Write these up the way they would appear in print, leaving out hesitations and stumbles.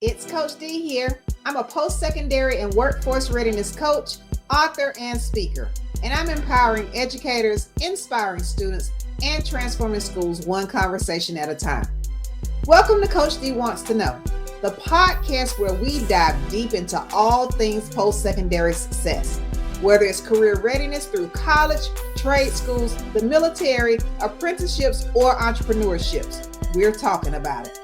It's Coach D here. I'm a post-secondary and workforce readiness coach, author, and speaker. And I'm empowering educators, inspiring students, and transforming schools one conversation at a time. Welcome to Coach D Wants to Know, the podcast where we dive deep into all things post-secondary success. Whether it's career readiness through college, trade schools, the military, apprenticeships, or entrepreneurships, we're talking about it.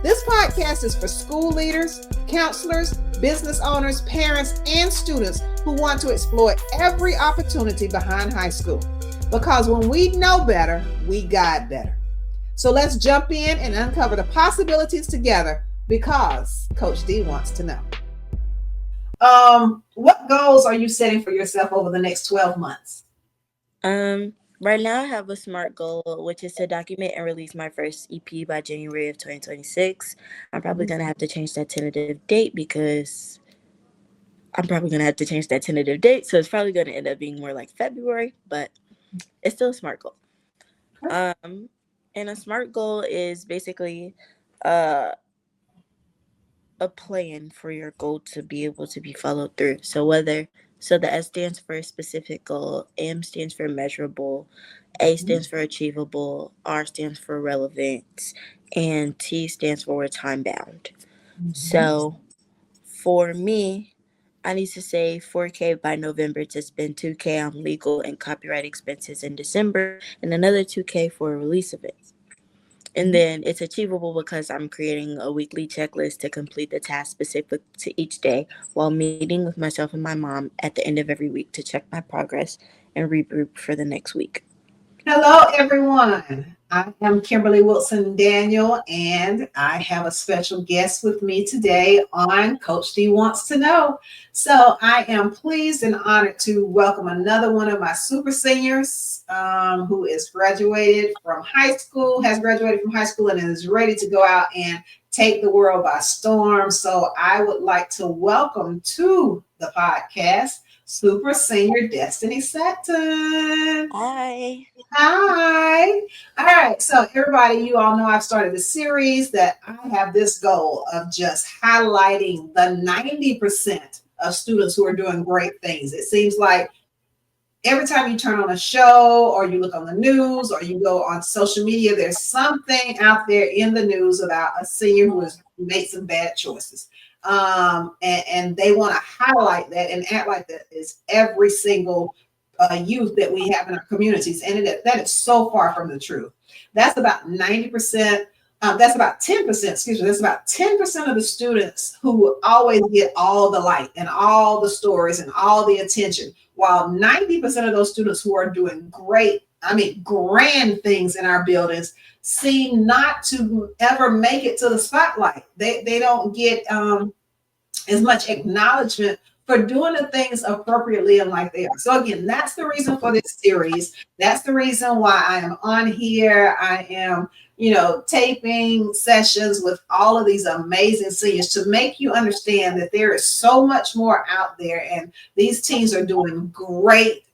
This podcast is for school leaders, counselors, business owners, parents, and students who want to explore every opportunity behind high school. Because when we know better, we guide better. So let's jump in and uncover the possibilities together because Coach D wants to know. What goals are you setting for yourself over the next 12 months? Right now I have a SMART goal, which is to document and release my first EP by January of 2026. I'm probably going to have to change that tentative date so it's probably going to end up being more like February, but it's still a SMART goal. And a SMART goal is basically a plan for your goal to be able to be followed through. So the S stands for specific goal, M stands for measurable, A stands for achievable, R stands for relevant, and T stands for time bound. So for me, I need to save $4K by November to spend $2K on legal and copyright expenses in December and another $2K for release events. And then it's achievable because I'm creating a weekly checklist to complete the task specific to each day while meeting with myself and my mom at the end of every week to check my progress and regroup for the next week. Hello, everyone. I am Kimberly Wilson Daniel, and I have a special guest with me today on Coach D Wants to Know. So I am pleased and honored to welcome another one of my super seniors who has graduated from high school and is ready to go out and take the world by storm. So I would like to welcome to the podcast super senior Destiny Sutton. Hi. Hi. All right. So everybody, you all know I've started a series that I have this goal of just highlighting the 90% of students who are doing great things. It seems like every time you turn on a show or you look on the news or you go on social media, there's something out there in the news about a senior who has made some bad choices. And they want to highlight that and act like that is every single youth that we have in our communities. And that is so far from the truth. That's about 90%. That's about 10%, that's about 10% of the students who always get all the light and all the stories and all the attention, while 90% of those students who are doing grand things in our buildings seem not to ever make it to the spotlight. They don't get as much acknowledgement for doing the things appropriately and like they are. So again, that's the reason for this series. That's the reason why I am on here. I am, taping sessions with all of these amazing seniors to make you understand that there is so much more out there. And these teams are doing great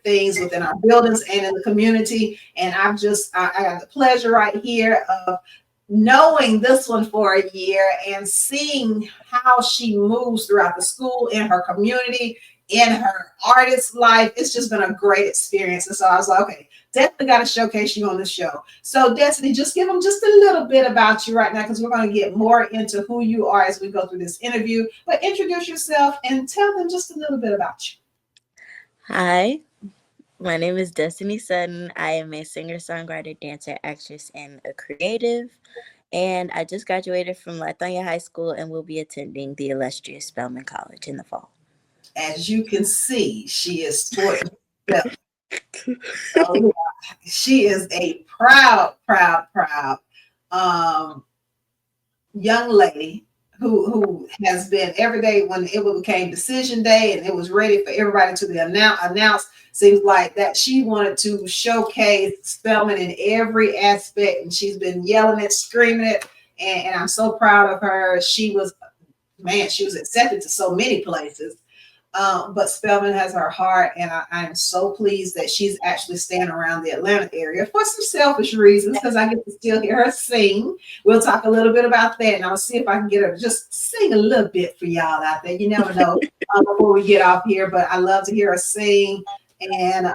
things within our buildings and in the community. And I got the pleasure right here of knowing this one for a year and seeing how she moves throughout the school, in her community, in her artist life. It's just been a great experience. And so I was like, okay, definitely got to showcase you on the show. So Destiny, just give them just a little bit about you right now, because we're going to get more into who you are as we go through this interview. But introduce yourself and tell them just a little bit about you. Hi. My name is Destiny Sutton. I am a singer, songwriter, dancer, actress, and a creative. And I just graduated from Lithonia High School and will be attending the illustrious Spelman College in the fall. As you can see, she is sporting herself. So she is a proud young lady who has been every day when it became decision day and it was ready for everybody to be announced. Seems like that she wanted to showcase Spelman in every aspect, and she's been yelling it, screaming it, and I'm so proud of her. She was accepted to so many places. But Spelman has her heart, and I am so pleased that she's actually staying around the Atlanta area for some selfish reasons because I get to still hear her sing. We'll talk a little bit about that, and I'll see if I can get her to just sing a little bit for y'all out there. You never know before we get off here, but I love to hear her sing. And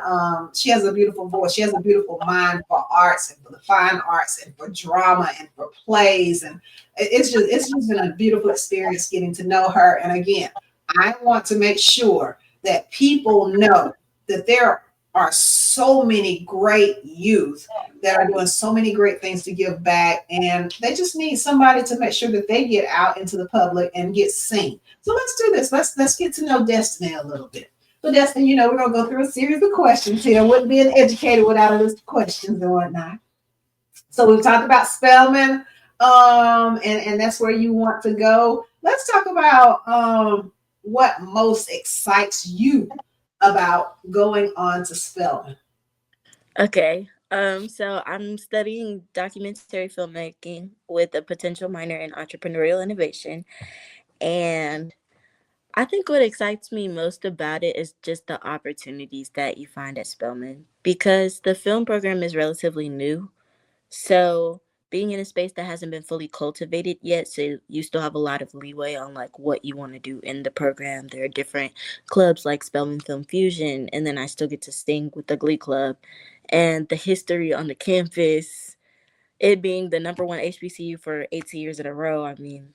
she has a beautiful voice. She has a beautiful mind for arts and for the fine arts and for drama and for plays. And it's just been a beautiful experience getting to know her. And again, I want to make sure that people know that there are so many great youth that are doing so many great things to give back, and they just need somebody to make sure that they get out into the public and get seen. So let's do this. Let's get to know Destiny a little bit. So Destiny, we're gonna go through a series of questions here. Wouldn't be an educator without a list of questions and whatnot. So we've talked about Spelman, and that's where you want to go. Let's talk about what most excites you about going on to Spelman. Okay. So I'm studying documentary filmmaking with a potential minor in entrepreneurial innovation. And I think what excites me most about it is just the opportunities that you find at Spelman because the film program is relatively new. So being in a space that hasn't been fully cultivated yet, so you still have a lot of leeway on like what you want to do in the program. There are different clubs like Spelman Film Fusion, and then I still get to sing with the Glee Club, and the history on the campus, it being the number one HBCU for 18 years in a row. I mean,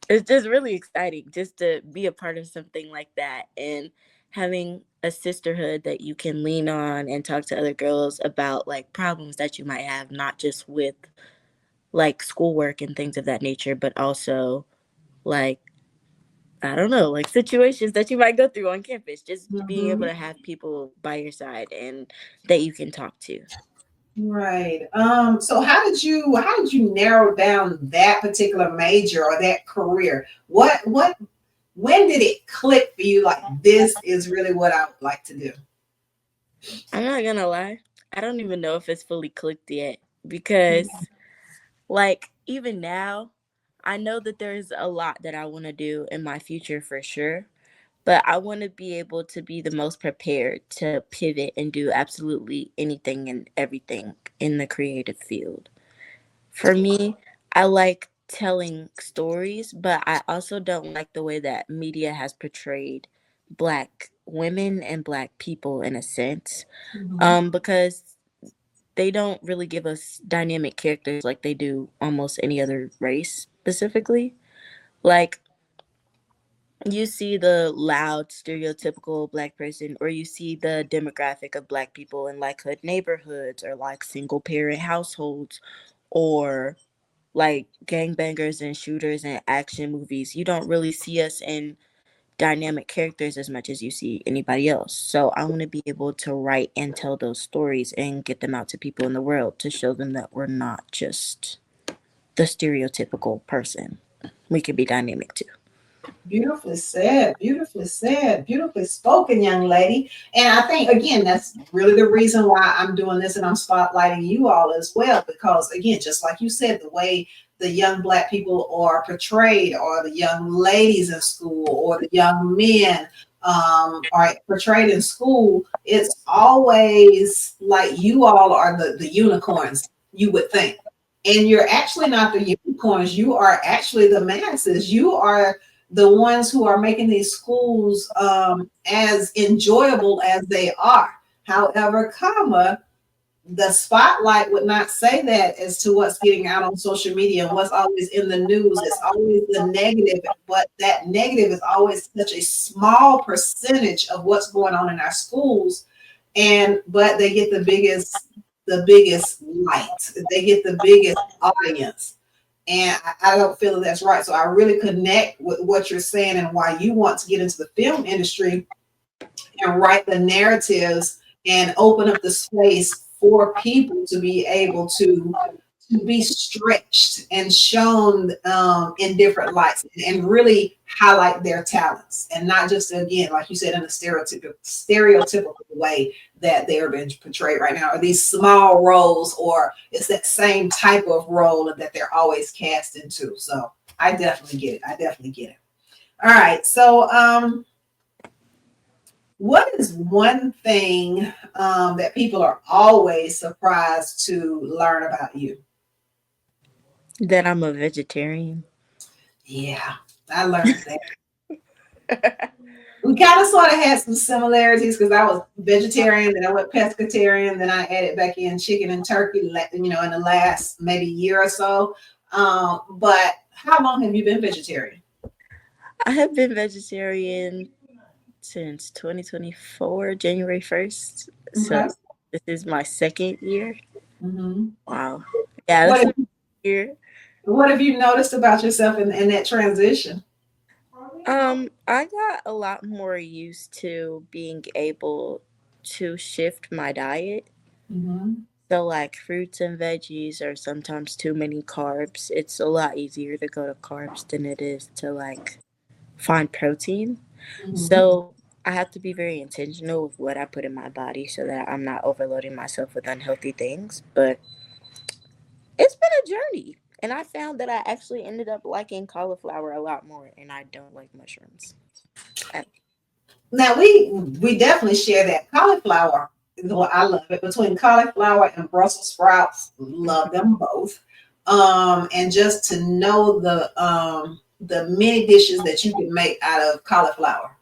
it's just really exciting just to be a part of something like that and having a sisterhood that you can lean on and talk to other girls about like problems that you might have, not just with like schoolwork and things of that nature, but also like I don't know, like situations that you might go through on campus. Just being able Mhm. to have people by your side and that you can talk to. Right. So how did you narrow down that particular major or that career? What when did it click for you like this is really what I would like to do? I'm not gonna lie, I don't even know if it's fully clicked yet because like even now, I know that there's a lot that I want to do in my future for sure, but I want to be able to be the most prepared to pivot and do absolutely anything and everything in the creative field. For me, I like telling stories, but I also don't like the way that media has portrayed black women and black people in a sense. Mhm. Because they don't really give us dynamic characters like they do almost any other race specifically. Like you see the loud stereotypical black person or you see the demographic of black people in like hood neighborhoods or like single parent households or like gangbangers and shooters and action movies. You don't really see us in dynamic characters as much as you see anybody else. So I want to be able to write and tell those stories and get them out to people in the world to show them that we're not just the stereotypical person. We can be dynamic too. Beautifully said, beautifully spoken, young lady. And I think, again, that's really the reason why I'm doing this and I'm spotlighting you all as well. Because, again, just like you said, the way the young Black people are portrayed, or the young ladies in school, or the young men are portrayed in school, it's always like you all are the unicorns, you would think. And you're actually not the unicorns, you are actually the masses. You are the ones who are making these schools as enjoyable as they are. However, the spotlight would not say that as to what's getting out on social media and what's always in the news. It's always the negative, but that negative is always such a small percentage of what's going on in our schools. And but they get the biggest light. They get the biggest audience. And I don't feel that that's right. So I really connect with what you're saying and why you want to get into the film industry and write the narratives and open up the space for people to be able to be stretched and shown in different lights and really highlight their talents and not just again like you said in a stereotypical way that they are being portrayed right now or these small roles or it's that same type of role that they're always cast into. So I definitely get it. All right, so What is one thing that people are always surprised to learn about you? That I'm a vegetarian. Yeah, I learned that. We kind of sort of had some similarities because I was vegetarian, then I went pescatarian, then I added back in chicken and turkey, in the last maybe year or so. But how long have you been vegetarian? I have been vegetarian since 2024, January 1st. So Okay. this is my second year. hmm Wow. Yeah, What that's have, a year. what have you noticed about yourself in that transition? I got a lot more used to being able to shift my diet. hmm So like fruits and veggies or sometimes too many carbs. It's a lot easier to go to carbs than it is to like find protein. hmm So I have to be very intentional with what I put in my body so that I'm not overloading myself with unhealthy things. But it's been a journey. And I found that I actually ended up liking cauliflower a lot more, and I don't like mushrooms. At- Now we definitely share that cauliflower. I love it between cauliflower and Brussels sprouts. Love them both. And just to know the many dishes that you can make out of cauliflower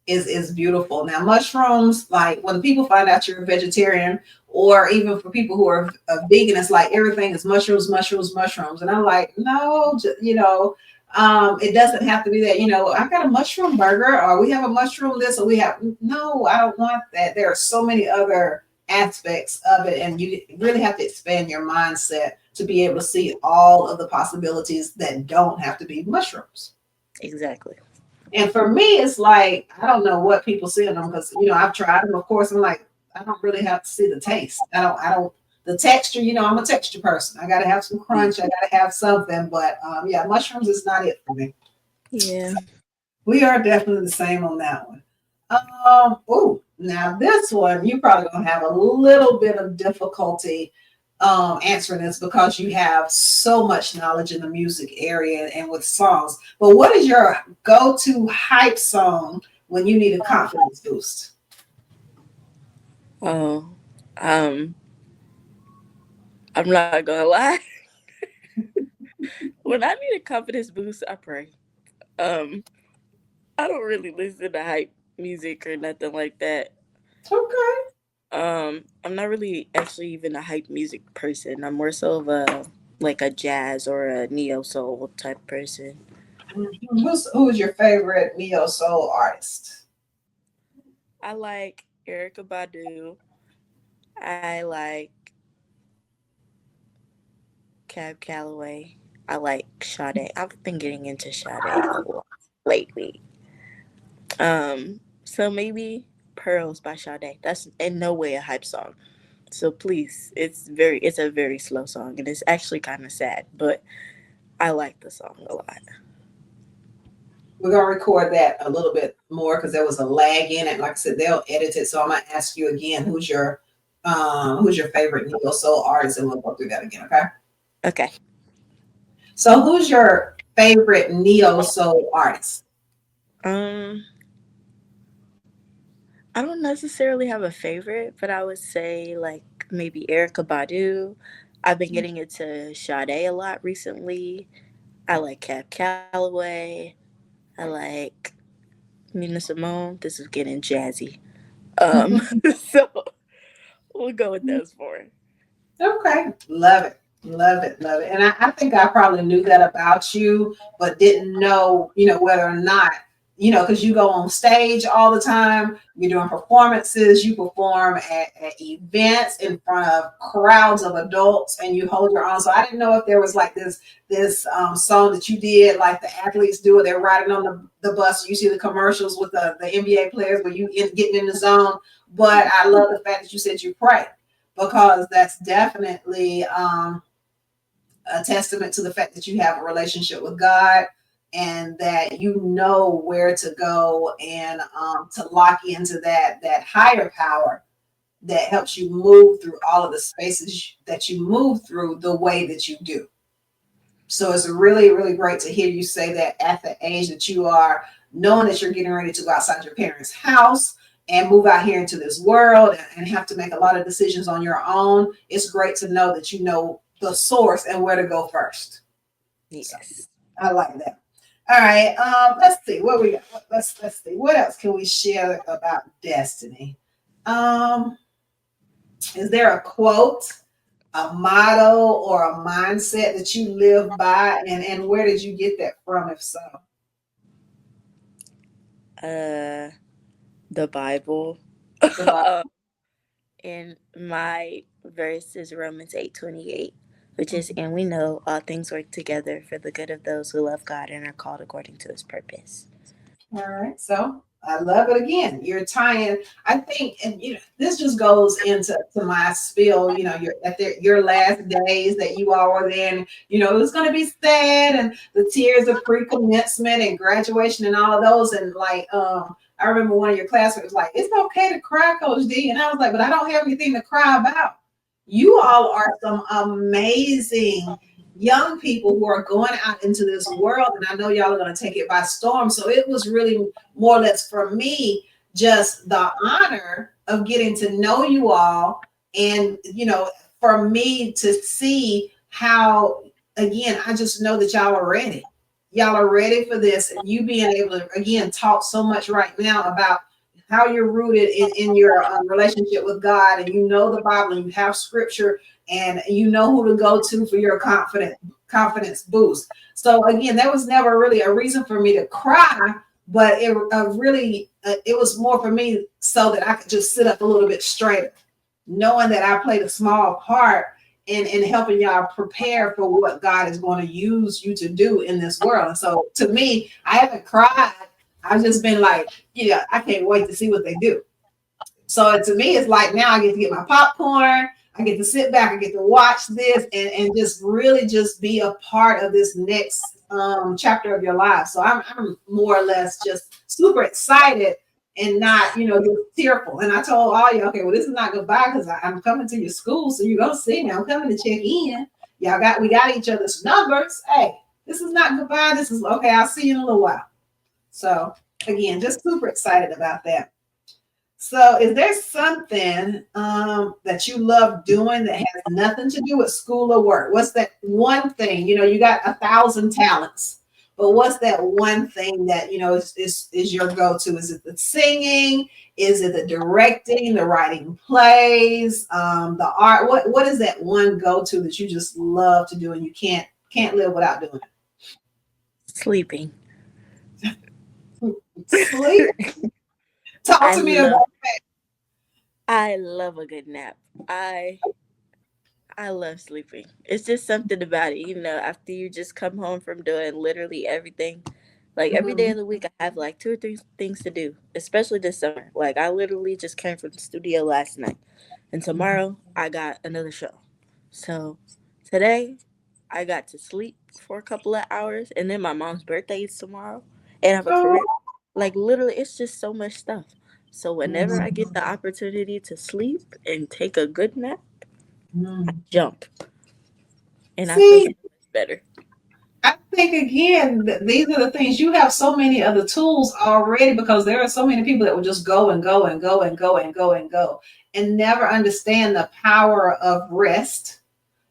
is beautiful. Now mushrooms, like when people find out you're a vegetarian, or even for people who are vegan, it's like everything is mushrooms, mushrooms, mushrooms, and I'm like, no, it doesn't have to be that. I got a mushroom burger, or we have a mushroom this, or we have no. I don't want that. There are so many other aspects of it, and you really have to expand your mindset to be able to see all of the possibilities that don't have to be mushrooms. exactly. And for me, it's like I don't know what people see in them because I've tried them. Of course, I'm like I don't really have to see the taste. I don't the texture. I'm a texture person. I got to have some crunch. I got to have something. But yeah, mushrooms is not it for me. Yeah. We are definitely the same on that one. Oh, now this one you probably gonna have a little bit of difficulty answering this because you have so much knowledge in the music area and with songs. But what is your go-to hype song when you need a confidence boost? Oh, um, I'm not gonna lie. When I need a confidence boost, I pray. Um, I don't really listen to hype music or nothing like that. Okay. I'm not really actually even a hype music person. I'm more so of a like a jazz or a neo soul type person. Who's your favorite neo soul artist? I like Erica Badu. I like Cab Calloway. I like Sade. I've been getting into Sade a lot lately. So maybe Pearls by Sade. That's in no way a hype song. So please, it's a very slow song and it's actually kind of sad, but I like the song a lot. We're gonna record that a little bit more because there was a lag in it. Like I said, they'll edit it. So I'm gonna ask you again, who's your favorite neo soul artist, and we'll go through that again. Okay. Okay. So who's your favorite neo soul artist? Um, I don't necessarily have a favorite, but I would say like maybe Erica Badu. I've been getting into Sade a lot recently. I like Cab Calloway. I like Nina Simone. This is getting jazzy. Um, so we'll go with those four. Okay, love it, love it, love it. And I think I probably knew that about you, but didn't know, whether or not, because you go on stage all the time, you're doing performances, you perform at events in front of crowds of adults, and you hold your own. So I didn't know if there was like this song that you did, like the athletes do, they're riding on the bus. You see the commercials with the NBA players where getting in the zone. But I love the fact that you said you pray because that's definitely a testament to the fact that you have a relationship with God and that you know where to go and to lock into that higher power that helps you move through all of the spaces that you move through the way that you do. So it's really, really great to hear you say that at the age that you are, knowing that you're getting ready to go outside your parents' house, and move out here into this world and have to make a lot of decisions on your own, it's great to know that you know the source and where to go first. So Yes. I like that. All right. Let's see what we got. Let's see what else can we share about Destiny. Um, is there a quote, a motto, or a mindset that you live by, and where did you get that from, if so? Uh, the Bible. The Bible. And my verse is Romans 8:28, which is, and we know all things work together for the good of those who love God and are called according to his purpose. All right. So I love it again. You're tying, I think, and this just goes into my spiel, you're at your last days that you all were in, it's gonna be sad and the tears of pre-commencement and graduation and all of those. And like I remember one of your classmates was like, it's okay to cry, Coach D. And I was like, but I don't have anything to cry about. You all are some amazing young people who are going out into this world, and I know y'all are going to take it by storm. So it was really more or less for me just the honor of getting to know you all, and for me to see how, again, I just know that y'all are ready. Y'all are ready for this, and you being able to again talk so much right now about how you're rooted in your relationship with God, and you know the Bible, and you have scripture, and you know who to go to for your confidence boost. So again, that was never really a reason for me to cry, but it really it was more for me so that I could just sit up a little bit straighter, knowing that I played a small part in helping y'all prepare for what God is going to use you to do in this world. And so to me, I haven't cried. I've just been like, I can't wait to see what they do. So to me, it's like now I get to get my popcorn. I get to sit back. I get to watch this and just really just be a part of this next chapter of your life. So I'm more or less just super excited and not, just tearful. And I told all you, okay, well, this is not goodbye because I'm coming to your school. So you're going to see me. I'm coming to check in. We got each other's numbers. Hey, this is not goodbye. This is okay. I'll see you in a little while. So again, just super excited about that. So, is there something that you love doing that has nothing to do with school or work? What's that one thing? You got 1,000 talents, but what's that one thing that is your go-to? Is it the singing? Is it the directing, the writing plays, the art? What is that one go-to that you just love to do and you can't live without doing Sleeping. it? Sleep. Talk I to me love about. I love a good nap. I love sleeping. It's just something about it, after you just come home from doing literally everything. Like every day Mhm. of the week, I have like two or three things to do, especially this summer. Like I literally just came from the studio last night, and tomorrow I got another show. So today I got to sleep for a couple of hours, and then my mom's birthday is tomorrow, and I have a Oh. career. Like literally, it's just so much stuff. So whenever I get Mhm. the opportunity to sleep and take a good nap, Mhm. jump, and I feel so See, much better. I think again, these are the things you have so many other tools already because there are so many people that will just go and go and go and go and go and go and never understand the power of rest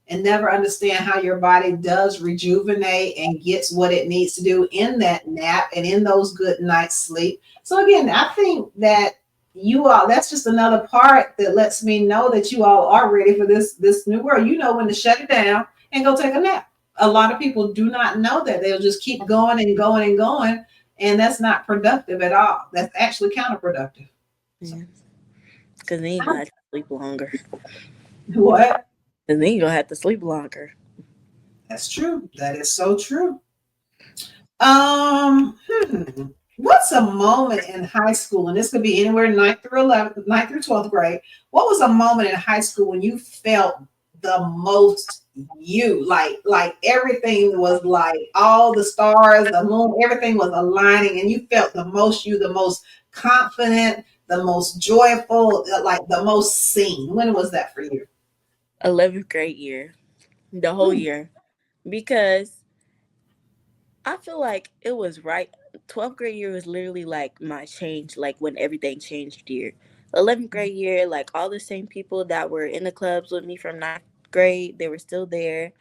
and never understand how your body does rejuvenate and gets what it needs to do in that nap and in those good night's sleep. So again, I think that you all, that's just another part that lets me know that you all are ready for this new world. You know when to shut it down and go take a nap. A lot of people do not know that. They'll just keep going and going and going, and that's not productive at all. That's actually counterproductive. So Yeah, because then you're gonna have to sleep longer. what? And then you're gonna have to sleep longer. That's true. That is so true. What's a moment in high school, and this could be anywhere ninth through 12th grade. What was a moment in high school when you felt the most you? Like everything was like all the stars, the moon, everything was aligning, and you felt the most you, the most confident, the most joyful, like the most seen. When was that for you? 11th grade year, the whole Hmm. year, because I feel like it was right. 12th grade year was literally like my change, like when everything changed year. 11th grade year, like all the same people that were in the clubs with me from ninth grade, they were still there.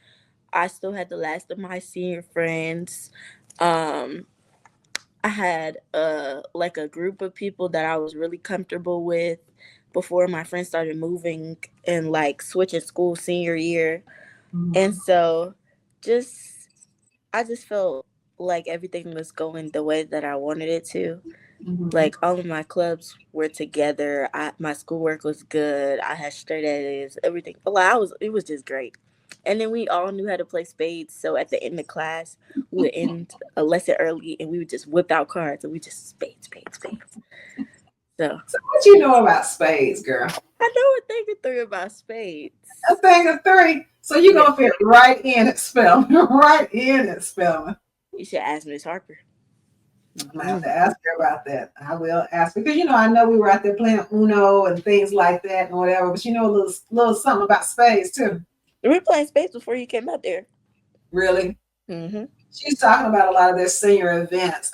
I still had the last of my senior friends. Um, I had like a group of people that I was really comfortable with before my friends started moving and like switching school senior year. And Mhm. so just I just felt like everything was going the way that I wanted it to. Mhm. Like all of my clubs were together. My schoolwork was good. I had straight A's. Everything. Well, it was just great. And then we all knew how to play spades. So at the end of class, we would end a lesson early, and we would just whip out cards and we just spades, spades, spades. So So what you know about spades, girl? I know a thing or three about A spades. thing of three. So you're Yeah, gonna fit right in at Spelman, right in at Spelman. you should ask Miss Harper. I'm gonna have Hmm. to ask her about that. I will ask because I know we were out there playing Uno and things like that and whatever, but a little something about spades too. We were playing spades before you came out there. Really, Hmm. she's talking about a lot of their senior events.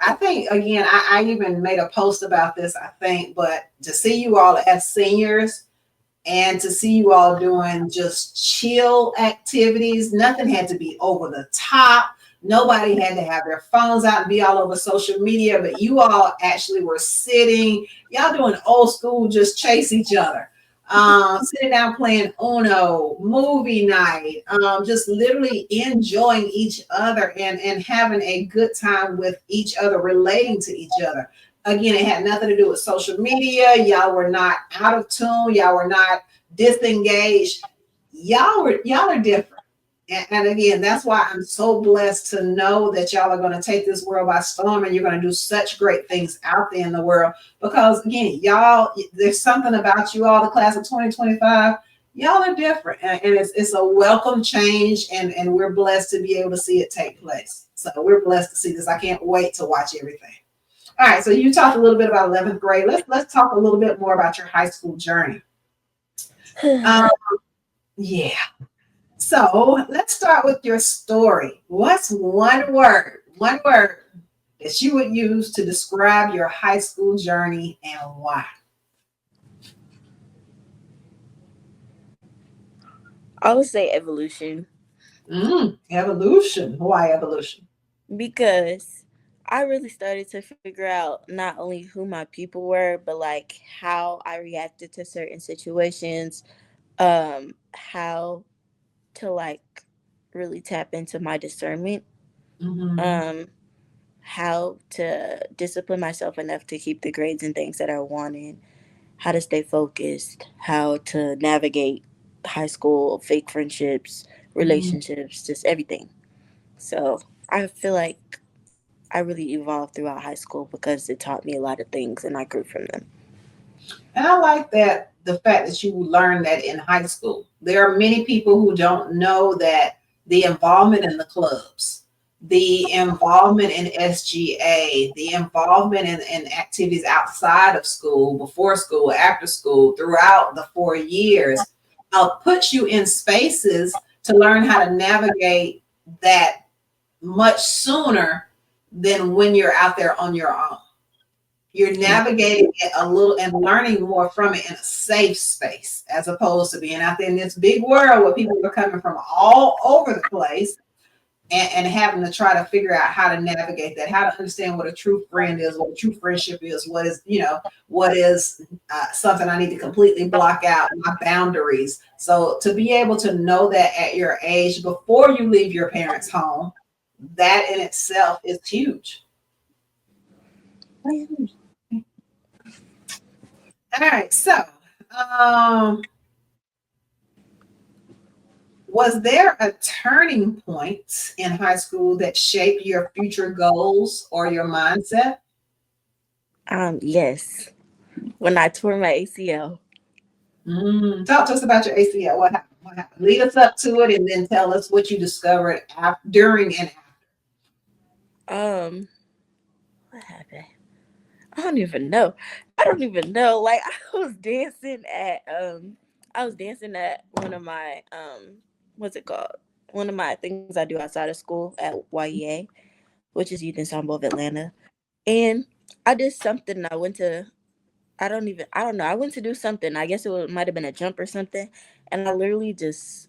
I think again, I even made a post about this. I think, but to see you all as seniors and to see you all doing just chill activities. Nothing had to be over the top. Nobody had to have their phones out and be all over social media, but you all actually were sitting, y'all doing old school, just chase each other. Sitting down playing Uno, movie night, just literally enjoying each other and having a good time with each other, relating to each other. Again, it had nothing to do with social media. Y'all were not out of tune. Y'all were not disengaged. Y'all are different. And again, that's why I'm so blessed to know that y'all are going to take this world by storm and you're going to do such great things out there in the world. Because again, y'all, there's something about you all, the class of 2025. Y'all are different. And it's a welcome change. And we're blessed to be able to see it take place. So we're blessed to see this. I can't wait to watch everything. All right, so you talked a little bit about 11th grade. Let's talk a little bit more about your high school journey. Um, yeah. So let's start with your story. What's one word that you would use to describe your high school journey and why? I would say evolution Evolution. Why evolution? because I really started to figure out not only who my people were, but like how I reacted to certain situations, how to like really tap into my discernment, Mm-hmm. um, how to discipline myself enough to keep the grades and things that I wanted, how to stay focused, how to navigate high school, fake friendships, Mm-hmm. relationships, just everything. So I feel like I really evolved throughout high school because it taught me a lot of things and I grew from them. And I like that the fact that you learned that in high school. There are many people who don't know that the involvement in the clubs, the involvement in SGA, the involvement in activities outside of school, before school, after school, throughout the 4 years, puts you in spaces to learn how to navigate that much sooner than when you're out there on your own. You're navigating it a little and learning more from it in a safe space as opposed to being out there in this big world where people are coming from all over the place and having to try to figure out how to navigate that, how to understand what a true friend is, what a true friendship is, what is something I need to completely block out, my boundaries. So to be able to know that at your age before you leave your parents' home, that in itself is huge. That's Yeah. huge. All right, so um, was there a turning point in high school that shaped your future goals or your mindset? Yes. When I tore my ACL. Talk to us about your ACL. What happened? What happened? Lead us up to it, and then tell us what you discovered after, during, and after. What happened? I don't even know. I don't even know. Like I was dancing at one of my what's it called? one of my things I do outside of school at YEA, which is Youth Ensemble of Atlanta. And I did something. I went to, I don't know. I went to do something. I guess might have been a jump or something. And I literally just,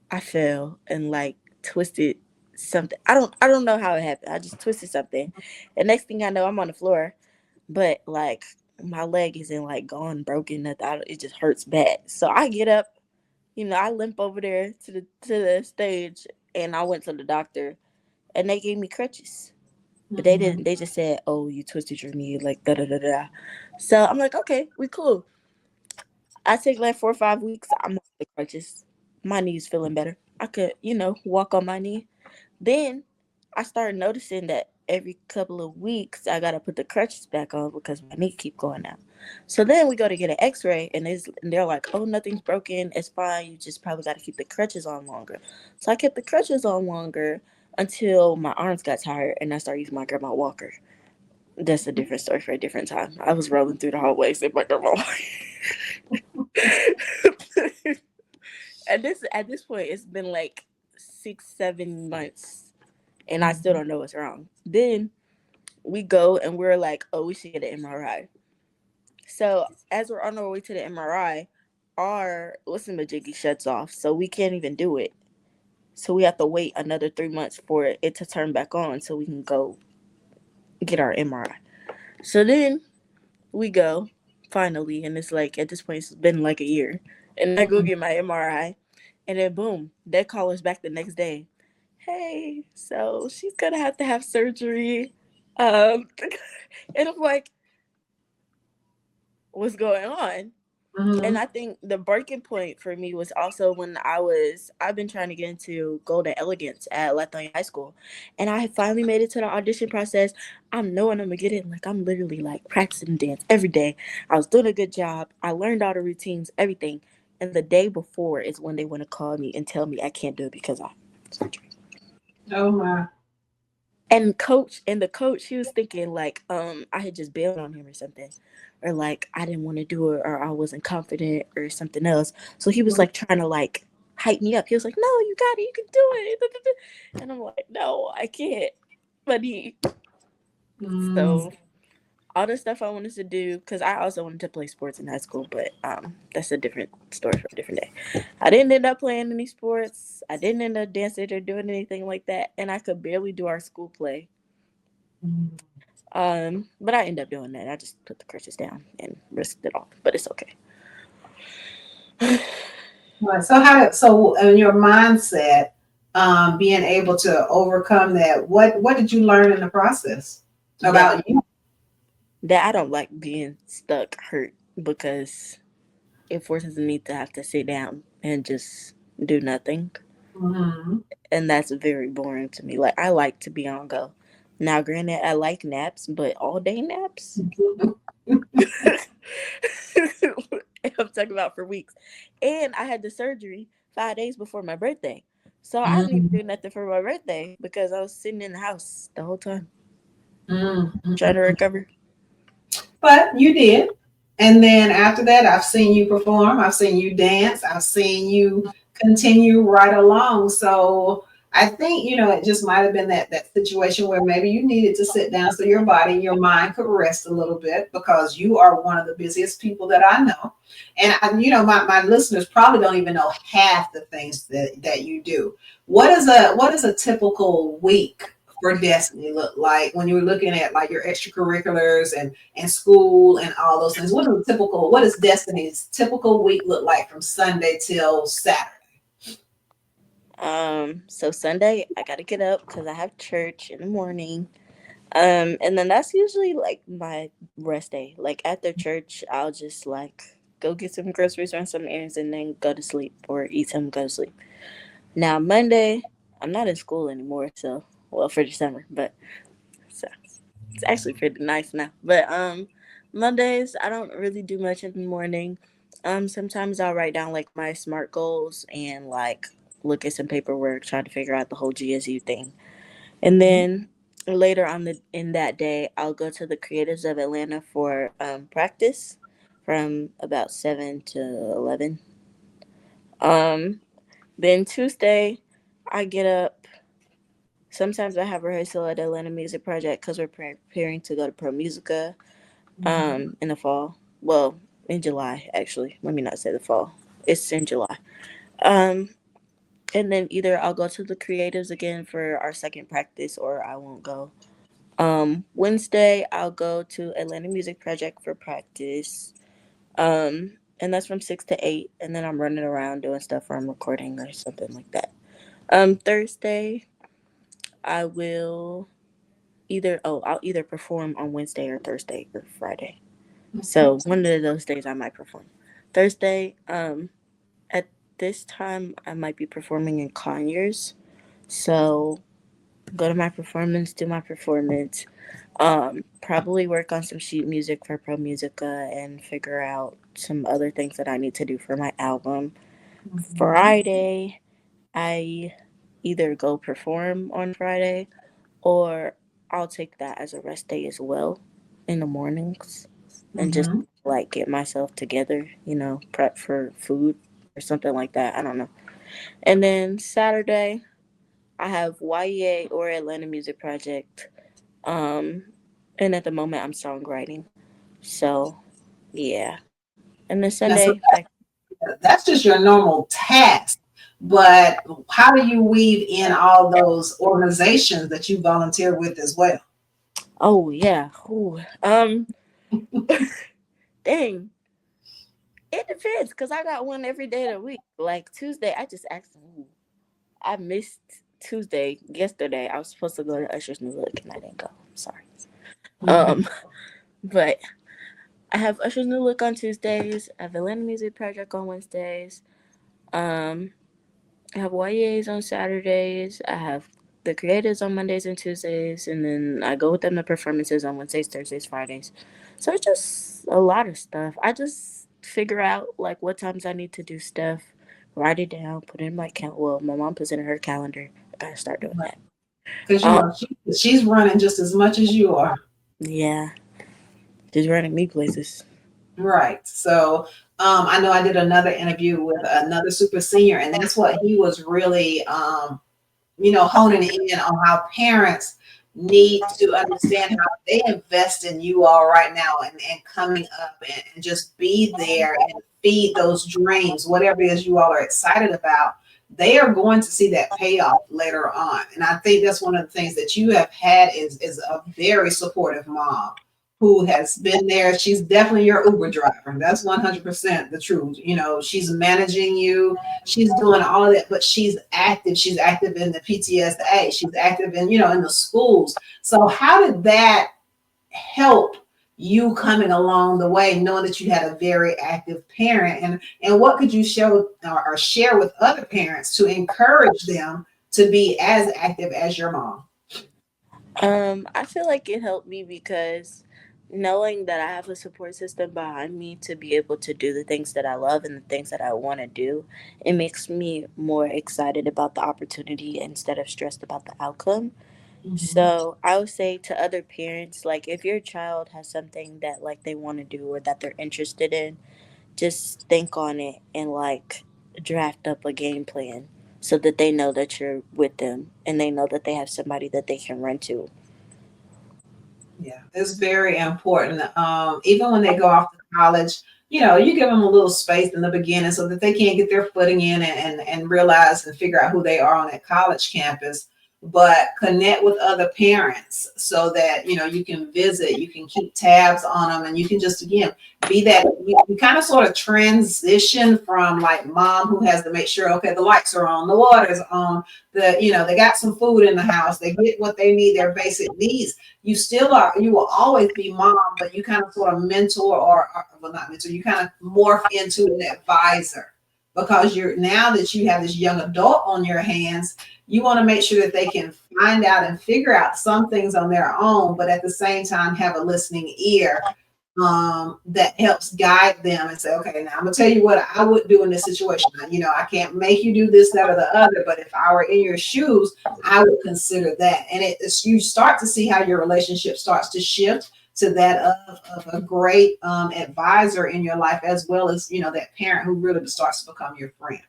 I fell and like twisted something. I don't know how it happened. I just twisted something. And next thing I know, I'm on the floor, but like my leg isn't like gone broken. Nothing. It just hurts bad. So I get up, I limp over there to the stage, and I went to the doctor, and they gave me crutches. But they Mhm. didn't. They just said, "Oh, you twisted your knee, like da da da da." So I'm like, okay, we cool. I take like 4 or 5 weeks. I'm off the crutches. My knee's feeling better. I could, walk on my knee. Then I started noticing that every couple of weeks I gotta put the crutches back on because my knee keep going out. So then we go to get an X-ray, and they're like, "Oh, nothing's broken. It's fine. You just probably got to keep the crutches on longer." So I kept the crutches on longer until my arms got tired, and I started using my grandma walker. That's a different story for a different time. I was rolling through the hallways in my grandma walker. At this point, it's been like 6 7 months, and I still Mhm. don't know what's wrong. Then we go and we're like, oh, we should get an MRI. So as we're on our way to the MRI, our listen majiggy shuts off, so we can't even do it. So we have to wait another 3 months for it to turn back on, so we can go get our MRI. So then we go finally, and it's like at this point it's been like a year, and I go Mhm. get my MRI, and then boom, they call us back the next day. Hey, so she's gonna have to have surgery. Um, and I'm like, what's going on? And Mhm. I think the breaking point for me was also when I've been trying to get into Golden Elegance at Lithonia High School, and I had finally made it to the audition process. I'm knowing I'm gonna get it. Like I'm literally like practicing dance every day. I was doing a good job. I learned all the routines, everything. And the day before is when they want to call me and tell me I can't do it because I surgery. Oh my. And the coach, he was thinking like I had just bailed on him or something, or like I didn't want to do it, or I wasn't confident or something else. So he was like trying to like hype me up. He was like, no, you got it, you can do it. And I'm like, no, I can't. But he Mm. so all the stuff I wanted to do, because I also wanted to play sports in high school, but that's a different story for a different day. I didn't end up playing any sports. I didn't end up dancing or doing anything like that, and I could barely do our school play. Mm. But I ended up doing that. I just put the crutches down and risked it all, but it's okay. Right. So in your mindset, being able to overcome that, what did you learn in the process that about you? that I don't like being stuck hurt because it forces me to have to sit down and just do nothing, Mhm. and that's very boring to me. Like I like to be on go. Now, granted, I like naps, but all day naps. I'm talking about for weeks, and I had the surgery 5 days before my birthday, so I didn't even Mhm. do nothing for my birthday because I was sitting in the house the whole time Mhm. trying to Mhm. recover. But you did. And then after that, I've seen you perform, I've seen you dance, I've seen you continue right along. So I think, it just might have been that situation where maybe you needed to sit down so your body and your mind could rest a little bit because you are one of the busiest people that I know. And my listeners probably don't even know half the things that you do. What is a typical week for Destiny look like when you're looking at like your extracurriculars and school and all those things? What does Destiny's typical week look like from Sunday till Saturday? So Sunday I gotta get up because I have church in the morning. And then that's usually like my rest day. Like after church, I'll just like go get some groceries, run some errands, and then go to sleep or eat some, go to sleep. Now Monday, I'm not in school anymore, so well for the summer, but so it's actually pretty nice now. But Mondays I don't really do much in the morning. Sometimes I'll write down like my SMART goals and like look at some paperwork, trying to figure out the whole GSU thing. And then later on in that day, I'll go to the Creatives of Atlanta for practice from about 7 to 11. Um, Then Tuesday, I get up. Sometimes I have rehearsal at the Atlanta Music Project because we're preparing to go to Pro Musica Mhm. in the fall. Well, in July, actually. Let me not say the fall. It's in July. Um, and then either I'll go to the creatives again for our second practice or I won't go. Wednesday, I'll go to Atlanta Music Project for practice. And that's from 6 to 8. And then I'm running around doing stuff or I'm recording or something like that. Thursday, I will I'll either perform on Wednesday or Thursday or Friday. Okay. So one of those days I might perform. Thursday, at this time I might be performing in Conyers. So go to my performance, do my performance. Probably work on some sheet music for Pro Musica and figure out some other things that I need to do for my album. Mhm. Friday, I either go perform on Friday or I'll take that as a rest day as well in the mornings and just Mhm. like get myself together, prep for food or something like that. I don't know. And then Saturday, I have YEA or Atlanta Music Project. Um, and at the moment, I'm songwriting. So, yeah. And then Now, Sunday, so back. that's just your normal task. But how do you weave in all those organizations that you volunteer with as well? Oh, yeah. Ooh. Dang. It depends because I got one every day of the week. Like Tuesday, I just asked them. Ooh, I missed Tuesday yesterday. I was supposed to go to Usher's New Look and I didn't go. I'm sorry. Mhm. Um, but I have Usher's New Look on Tuesdays. I have Atlanta Music Project on Wednesdays. Um, I have YAs on Saturdays. I have the creatives on Mondays and Tuesdays, and then I go with them to performances on Wednesdays, Thursdays, Fridays. So it's just a lot of stuff. I just figure out like what times I need to do stuff, write it down, put it in my Well, my mom puts it in her calendar. I gotta start doing that. Because Um, she's running just as much as you are. yeah, just running me places. Right. So I know I did another interview with another super senior, and that's what he was really honing in on how parents need to understand how they invest in you all right now and coming up and just be there and feed those dreams, whatever it is you all are excited about. They are going to see that payoff later on. And I think that's one of the things that you have had is a very supportive mom who has been there. She's definitely your Uber driver. That's 100% the truth. She's managing you. She's doing all of that, but she's active. She's active in the PTSA. She's active in the schools. So how did that help you coming along the way, knowing that you had a very active parent? And what could you show or share with other parents to encourage them to be as active as your mom? I feel like it helped me because knowing that I have a support system behind me to be able to do the things that I love and the things that I want to do, it makes me more excited about the opportunity instead of stressed about the outcome. Mhm. So I would say to other parents, like if your child has something that like they want to do or that they're interested in, just think on it and like draft up a game plan so that they know that you're with them and they know that they have somebody that they can run to. Yeah, it's very important. Even when they go off to college, you give them a little space in the beginning so that they can get their footing in and realize and figure out who they are on that college campus. But connect with other parents so that you can visit, you can keep tabs on them, and you can just again be that you kind of sort of transition from like mom who has to make sure okay the lights are on, the water's on, they got some food in the house, they get what they need, their basic needs. You will always be mom, but you kind of sort of mentor or well, not mentor, you kind of morph into an advisor because now that you have this young adult on your hands, you want to make sure that they can find out and figure out some things on their own, but at the same time have a listening ear that helps guide them and say, okay, now I'm gonna tell you what I would do in this situation. I can't make you do this, that, or the other, but if I were in your shoes, I would consider that. And you start to see how your relationship starts to shift to that of a great advisor in your life, as well as that parent who really starts to become your friend.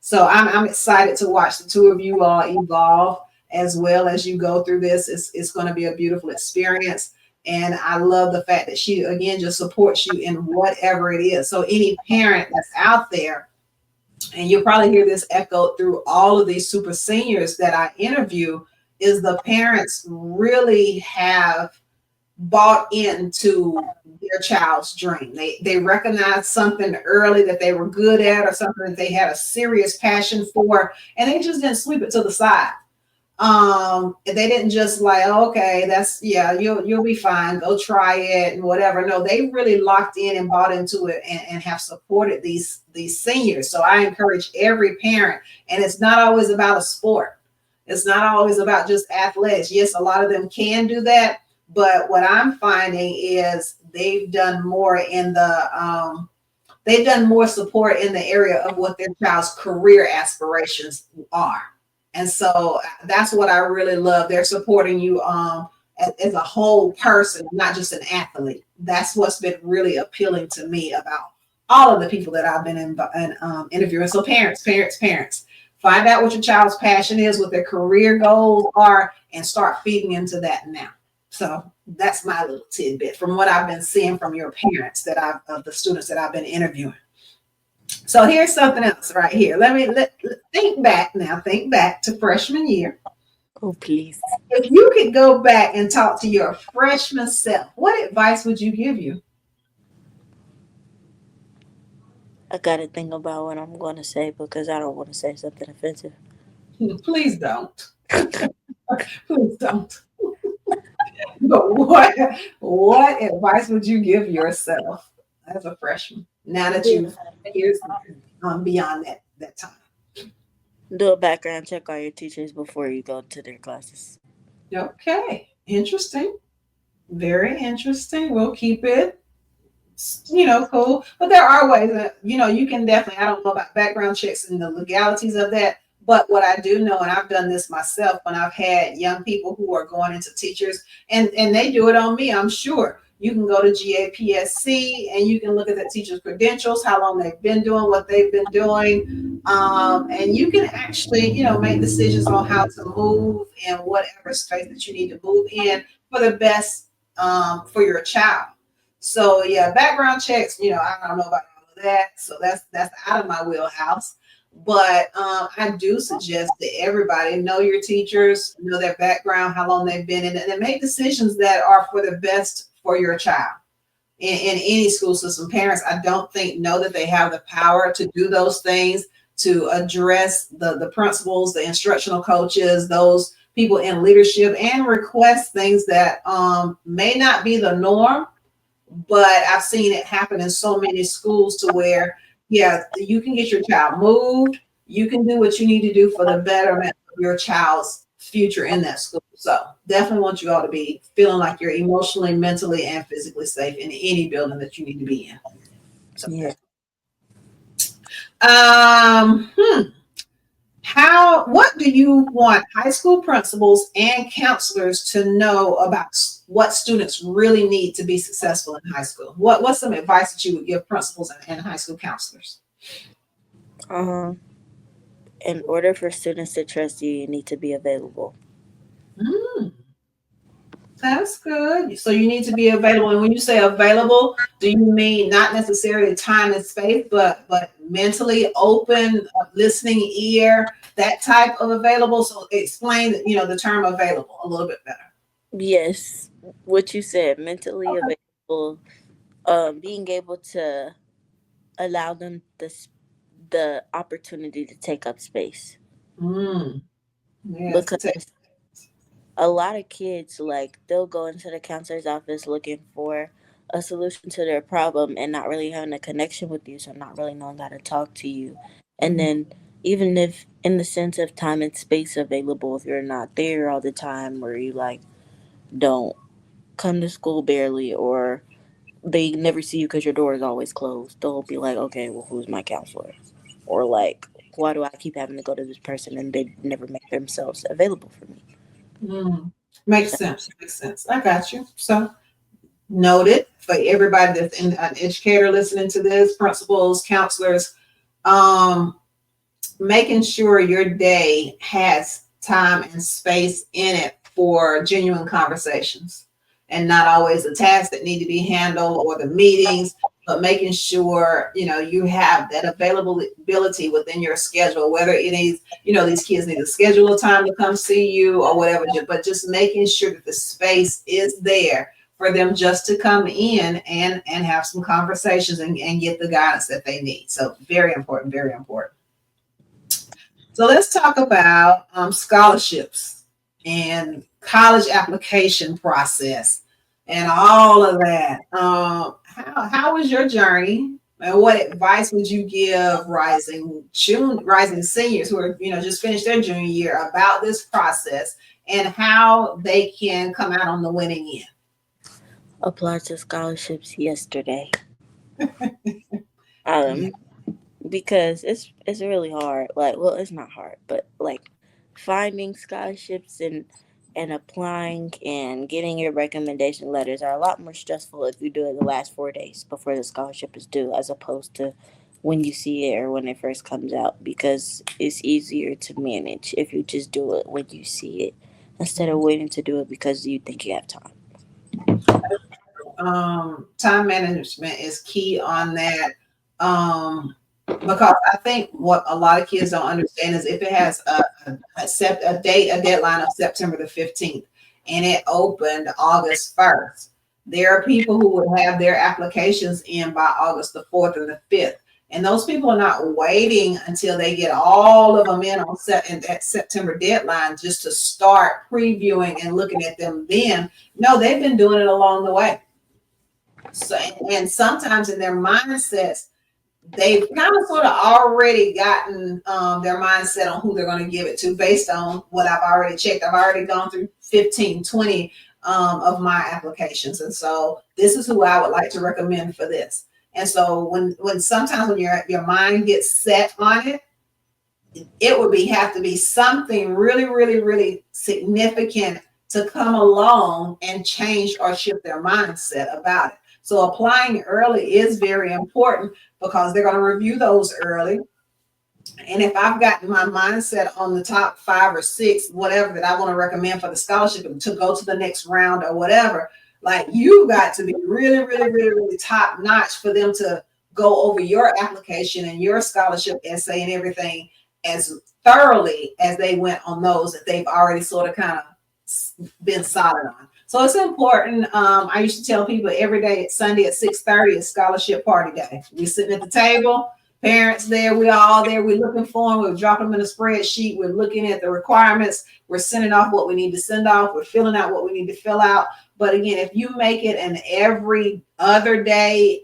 So I'm excited to watch the two of you all evolve as well as you go through this. It's going to be a beautiful experience. And I love the fact that she, again, just supports you in whatever it is. So any parent that's out there, and you'll probably hear this echoed through all of these super seniors that I interview, is the parents really have bought into their child's dream. They recognized something early that they were good at, or something that they had a serious passion for, and they just didn't sweep it to the side. They didn't just like, okay, that's, yeah, you'll be fine, go try it and whatever. No, they really locked in and bought into it, and have supported these seniors. So I encourage every parent, and it's not always about a sport, it's not always about just athletics. Yes, a lot of them can do that, but what I'm finding is they've done more in the they've done more support in the area of what their child's career aspirations are. And so that's what I really love. They're supporting you as a whole person, not just an athlete. That's what's been really appealing to me about all of the people that I've been interviewing. So parents, find out what your child's passion is, what their career goals are, and start feeding into that now. So that's my little tidbit from what I've been seeing from your parents of the students that I've been interviewing. So here's something else right here. Think back now. Think back to freshman year. Oh, please. If you could go back and talk to your freshman self, what advice would you give you? I gotta think about what I'm gonna say because I don't want to say something offensive. Please don't. Please don't. But what advice would you give yourself as a freshman now that Do you've years beyond that time? do a background check on your teachers before you go to their classes. Okay, interesting. Very interesting. We'll keep it, cool. But there are ways that, you can definitely, I don't know about background checks and the legalities of that. But what I do know, and I've done this myself when I've had young people who are going into teachers, and they do it on me, I'm sure. You can go to GAPSC and you can look at the teacher's credentials, how long they've been doing what they've been doing. And you can actually, make decisions on how to move in whatever space that you need to move in for the best for your child. So yeah, background checks, I don't know about all of that. So that's out of my wheelhouse. But I do suggest that everybody know your teachers, know their background, how long they've been in it, and make decisions that are for the best for your child. In any school system, parents, I don't think, know that they have the power to do those things, to address the principals, the instructional coaches, those people in leadership, and request things that may not be the norm. But I've seen it happen in so many schools to where, yeah, you can get your child moved. You can do what you need to do for the betterment of your child's future in that school. So definitely want you all to be feeling like you're emotionally, mentally, and physically safe in any building that you need to be in. So, Yeah. um, hmm. What do you want high school principals and counselors to know about what students really need to be successful in high school? What's some advice that you would give principals and high school counselors? Um, in order for students to trust you, you need to be available. Mm, that's good. So you need to be available. And when you say available, do you mean not necessarily time and space, but mentally open, listening ear, that type of available? So explain, the term available a little bit better. Yes, what you said, mentally available, being able to allow them the opportunity to take up space Mm, yes, to take. because a lot of kids like they'll go into the counselor's office looking for a solution to their problem and not really having a connection with you, so not really knowing how to talk to you. And then even if in the sense of time and space available, if you're not there all the time or you like don't come to school barely or they never see you because your door is always closed, they'll be like, okay, well, who's my counselor? Or like, why do I keep having to go to this person and they never make themselves available for me? Mm, makes So, sense. Makes sense. I got you. So noted for everybody that's an educator listening to this, principals, counselors. Um, making sure your day has time and space in it for genuine conversations, and not always the tasks that need to be handled or the meetings, but making sure you have that availability within your schedule, whether it is these kids need to schedule a time to come see you or whatever, but just making sure that the space is there for them just to come in and have some conversations and get the guidance that they need. So very important, very important. So let's talk about scholarships and college application process and all of that. How was your journey, and what advice would you give rising seniors who are just finished their junior year about this process and how they can come out on the winning end? Applied to scholarships yesterday. Yeah. Um, because it's really hard. Like, well, it's not hard, but like finding scholarships and applying and getting your recommendation letters are a lot more stressful if you do it the last 4 days before the scholarship is due, as opposed to when you see it or when it first comes out, because it's easier to manage if you just do it when you see it instead of waiting to do it because you think you have time. Time management is key on that. Because I think what a lot of kids don't understand is if it has a deadline of September the 15th and it opened August 1st, there are people who would have their applications in by August the 4th or the 5th. And those people are not waiting until they get all of them in on that September deadline just to start previewing and looking at them then. No, they've been doing it along the way. So, and sometimes in their mindsets, they've kind of sort of already gotten their mindset on who they're going to give it to based on what I've already checked. I've already gone through 15, 20 of my applications. And so this is who I would like to recommend for this. And so when sometimes when your mind gets set on it, it would have to be something really, really, really significant to come along and change or shift their mindset about it. So applying early is very important because they're going to review those early. And if I've got my mindset on the top 5 or 6, whatever that I want to recommend for the scholarship to go to the next round or whatever, like you got to be really, really, really, really top notch for them to go over your application and your scholarship essay and everything as thoroughly as they went on those that they've already sort of kind of been solid on. So it's important. I used to tell people every day at Sunday at 6:30 is scholarship party day. We're sitting at the table, parents there, we're all there, we're looking for them, we're dropping them in a spreadsheet, we're looking at the requirements, we're sending off what we need to send off, we're filling out what we need to fill out. But again, if you make it an every other day,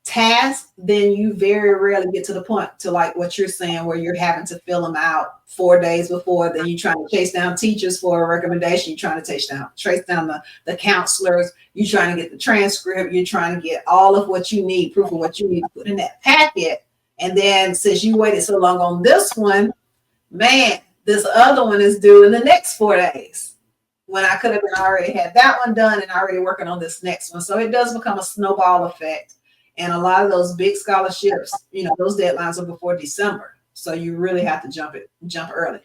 task, then you very rarely get to the point to like what you're saying, where you're having to fill them out 4 days before. Then you're trying to chase down teachers for a recommendation. You're trying to trace down the counselors. You're trying to get the transcript. You're trying to get all of what you need, proof of what you need to put in that packet. And then since you waited so long on this one, man, this other one is due in the next 4 days, when I could have been already had that one done and already working on this next one. So it does become a snowball effect. And a lot of those big scholarships, those deadlines are before December. So you really have to jump early.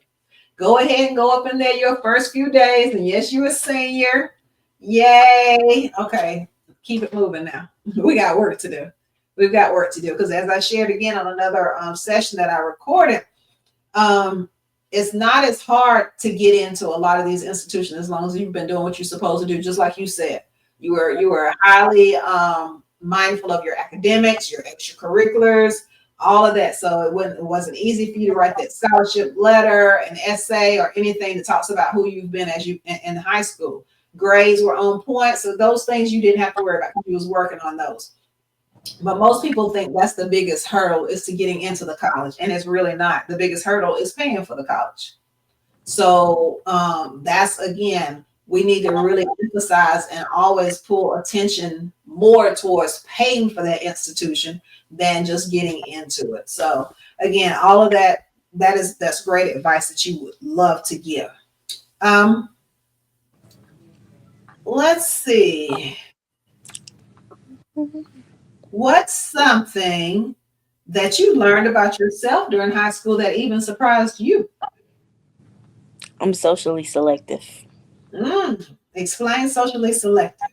Go ahead and go up in there your first few days. And yes, you're a senior. Yay. Okay. Keep it moving now. We got work to do. We've got work to do. Because as I shared again on another session that I recorded, it's not as hard to get into a lot of these institutions as long as you've been doing what you're supposed to do. Just like you said, you were highly mindful of your academics, your extracurriculars, all of that. So it wasn't easy for you to write that scholarship letter, an essay, or anything that talks about who you've been as you in high school. Grades were on point, so those things you didn't have to worry about because you was working on those. But most people think that's the biggest hurdle is to getting into the college, and it's really not. The biggest hurdle is paying for the college. So that's, again, we need to really emphasize and always pull attention more towards paying for that institution than just getting into it. So again, all of that's great advice that you would love to give. Let's see. What's something that you learned about yourself during high school that even surprised you? I'm socially selective. Explain socially selective.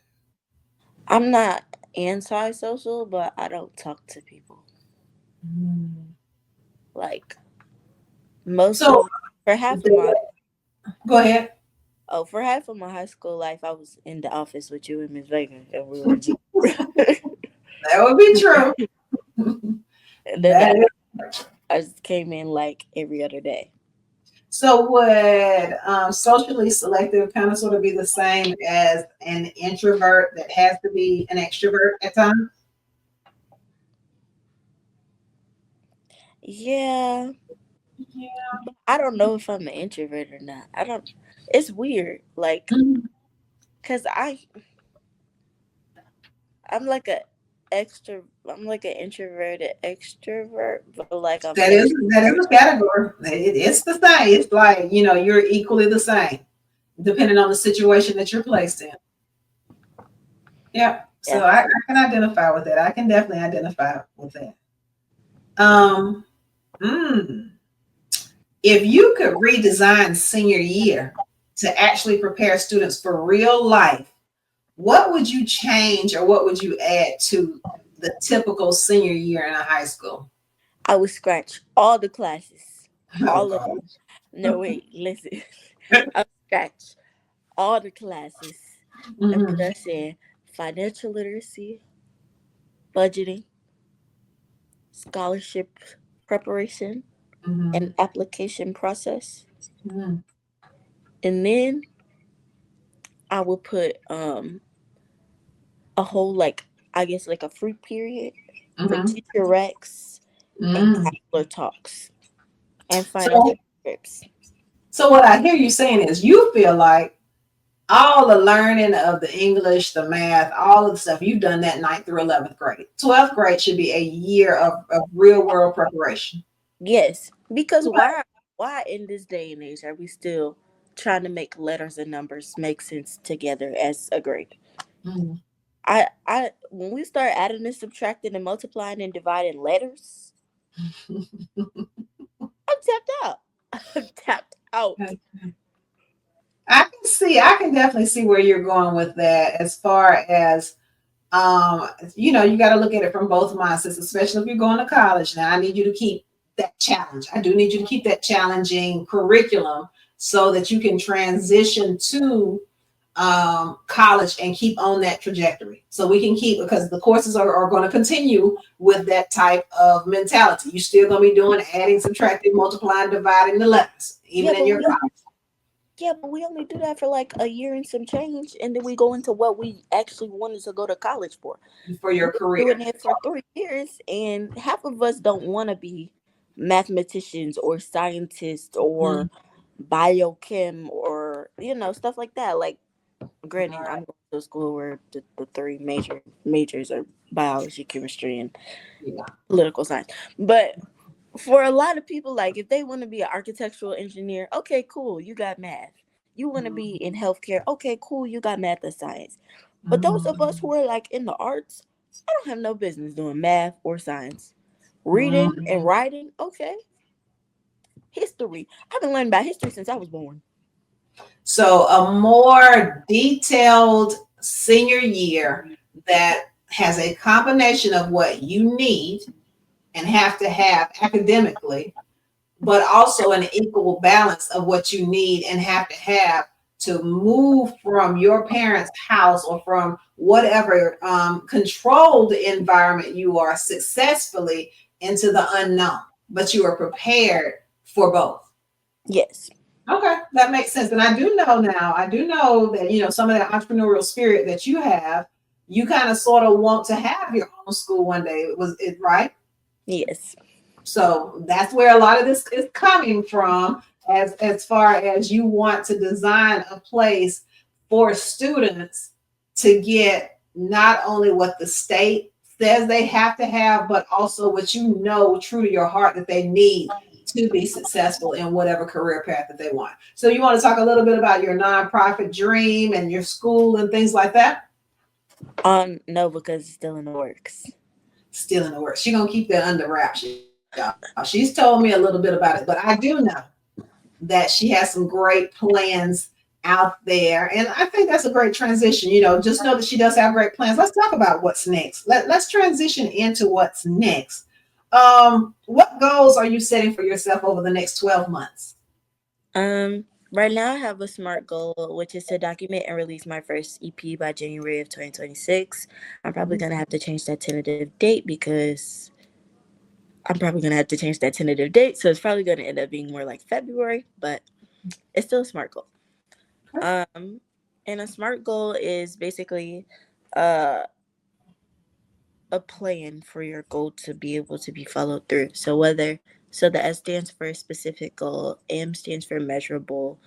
I'm not antisocial, but I don't talk to people. Mm. Like most So of for half of my the- go ahead. for half of my high school life, I was in the office with you and Miss Vega, and we were just. That would be true. And then That is. I just came in like every other day. So would socially selective kind of sort of be the same as an introvert that has to be an extrovert at times? Yeah, Yeah. I don't know if I'm an introvert or not. I don't. It's weird, like, Mhm. cause I'm like a extra. I'm like an introverted extrovert, but like I'm That is extrovert. a category. It's the same. It's like, you're equally the same, depending on the situation that you're placed in. Yeah. So Yeah, I can identify with that. I can definitely identify with that. Um, mm, if you could redesign senior year to actually prepare students for real life, what would you change or what would you add to the typical senior year in a high school? I would scratch all the classes, Oh all of God. them. No, wait, listen. I would scratch all the classes and put Mhm, us in financial literacy, budgeting, scholarship preparation, mhm, and application process. mhm, And then I would put a whole like I guess like a free period for mhm, teacher recs and mhm. counselor talks and financial So, trips. so what I hear you saying is you feel like all the learning of the English, the math, all of the stuff, you've done that ninth through 11th grade. 12th grade should be a year of real world preparation. Yes, because Okay. why in this day and age are we still trying to make letters and numbers make sense together as a grade? Mhm. I when we start adding and subtracting and multiplying and dividing letters, I'm tapped out. I'm tapped out. I can definitely see where you're going with that as far as you got to look at it from both mindsets, especially if you're going to college. Now, I need you to keep that challenge. I do need you to keep that challenging curriculum so that you can transition to college and keep on that trajectory. So we can keep, because the courses are going to continue with that type of mentality. You're still going to be doing adding, subtracting, multiplying, dividing the letters, Yeah, even in your but we only do that for like a year and some change, and then we go into what we actually wanted to go to college for. for We're your career. doing it for 3 years, and half of us don't want to be mathematicians or scientists or Mhm. biochem or stuff like that. Like, All granted, right. I'm going to a school where the three majors are biology, chemistry, and Yeah. political science. But for a lot of people, like if they want to be an architectural engineer, okay, cool, you got math. You want to be Mhm. in healthcare, okay, cool, you got math and science. But those of us Mhm. who are like in the arts, I don't have no business doing math or science. Reading and Mhm. writing, okay. History, I've been learning about history since I was born. So a more detailed senior year that has a combination of what you need and have to have academically, but also an equal balance of what you need and have to have to move from your parents' house or from whatever controlled environment you are successfully into the unknown, but you are prepared for both. Yes. Okay, that makes sense. And I do know now, I do know that, some of that entrepreneurial spirit that you have, you kind of sort of want to have your own school one day. Was it right? Yes. So that's where a lot of this is coming from, as far as you want to design a place for students to get not only what the state says they have to have, but also what true to your heart that they need to be successful in whatever career path that they want. So you want to talk a little bit about your nonprofit dream and your school and things like that? No, because it's still in the works. Still in the works. She's gonna keep that under wraps, y'all. She's told me a little bit about it, but I do know that she has some great plans out there. And I think that's a great transition. Just know that she does have great plans. Let's talk about what's next. Let's transition into what's next. What goals are you setting for yourself over the next 12 months? Right now I have a SMART goal, which is to document and release my first EP by January of 2026. I'm probably gonna have to change that tentative date because I'm probably gonna have to change that tentative date, so it's probably gonna end up being more like February, but it's still a SMART goal. Um, and a SMART goal is basically uh, a plan for your goal to be able to be followed through. So the S stands for specific goal, M stands for measurable,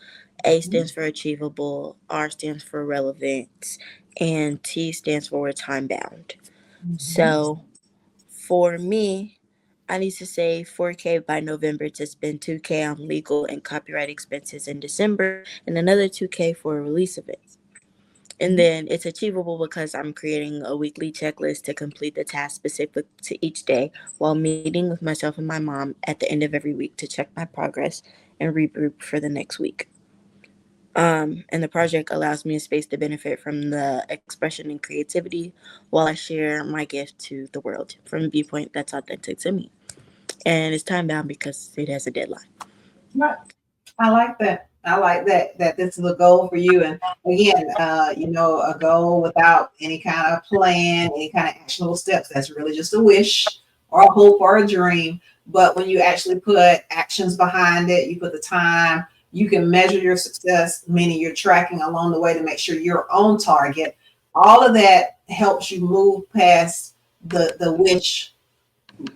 A stands for achievable, R stands for relevant, and T stands for time bound. So for me, I need to save 4K by November to spend 2K on legal and copyright expenses in December and another 2K for release events. And then it's achievable because I'm creating a weekly checklist to complete the task specific to each day while meeting with myself and my mom at the end of every week to check my progress and regroup for the next week. And the project allows me a space to benefit from the expression and creativity while I share my gift to the world from a viewpoint that's authentic to me. And it's time bound because it has a deadline. Right. I like that. I like that this is a goal for you. And again, a goal without any kind of plan, any kind of actionable steps. That's really just a wish or a hope or a dream. But when you actually put actions behind it, you put the time, you can measure your success, meaning you're tracking along the way to make sure you're on target. All of that helps you move past the wish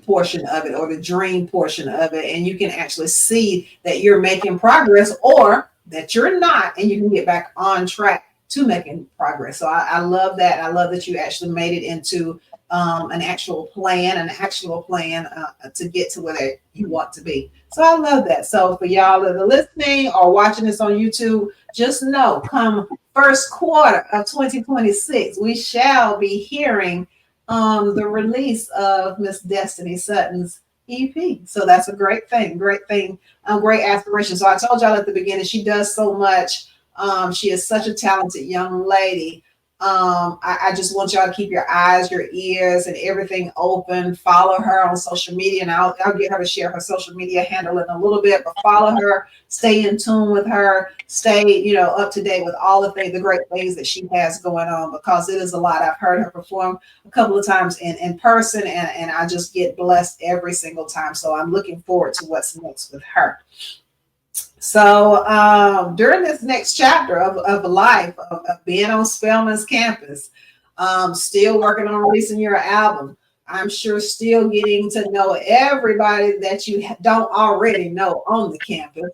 portion of it or the dream portion of it, and you can actually see that you're making progress or that you're not, and you can get back on track to making progress. So I love that. I love that you actually made it into an actual plan to get to where you want to be. So I love that. So for y'all that are listening or watching this on YouTube, just know come first quarter of 2026, we shall be hearing the release of Miss Destiny Sutton's EP. So that's a great thing, great aspiration. So I told y'all at the beginning, she does so much. She is such a talented young lady. I just want y'all to keep your eyes, your ears, and everything open. Follow her on social media, and I'll get her to share her social media handle in a little bit. But follow her, stay in tune with her, stay up to date with all the great things that she has going on because it is a lot. I've heard her perform a couple of times in person, and I just get blessed every single time. So I'm looking forward to what's next with her. So during this next chapter of life of being on Spelman's campus, still working on releasing your album, I'm sure still getting to know everybody that you don't already know on the campus.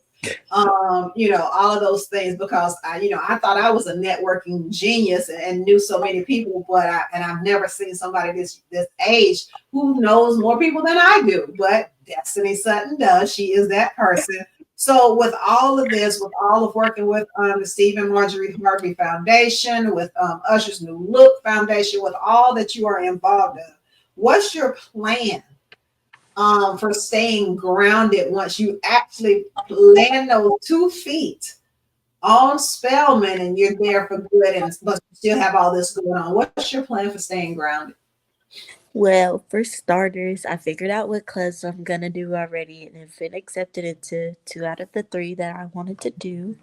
All of those things because I thought I was a networking genius and knew so many people, but I've never seen somebody this age who knows more people than I do. But Destiny Sutton does. She is that person. So with all of this, with all of working with the Stephen Marjorie Harvey Foundation, with Usher's New Look Foundation, with all that you are involved in, what's your plan for staying grounded once you actually land those 2 feet on Spelman and you're there for good and but you still have all this going on? What's your plan for staying grounded? Well, for starters, I figured out what class I'm gonna do already, and have been accepted into 2 out of the 3 that I wanted to do.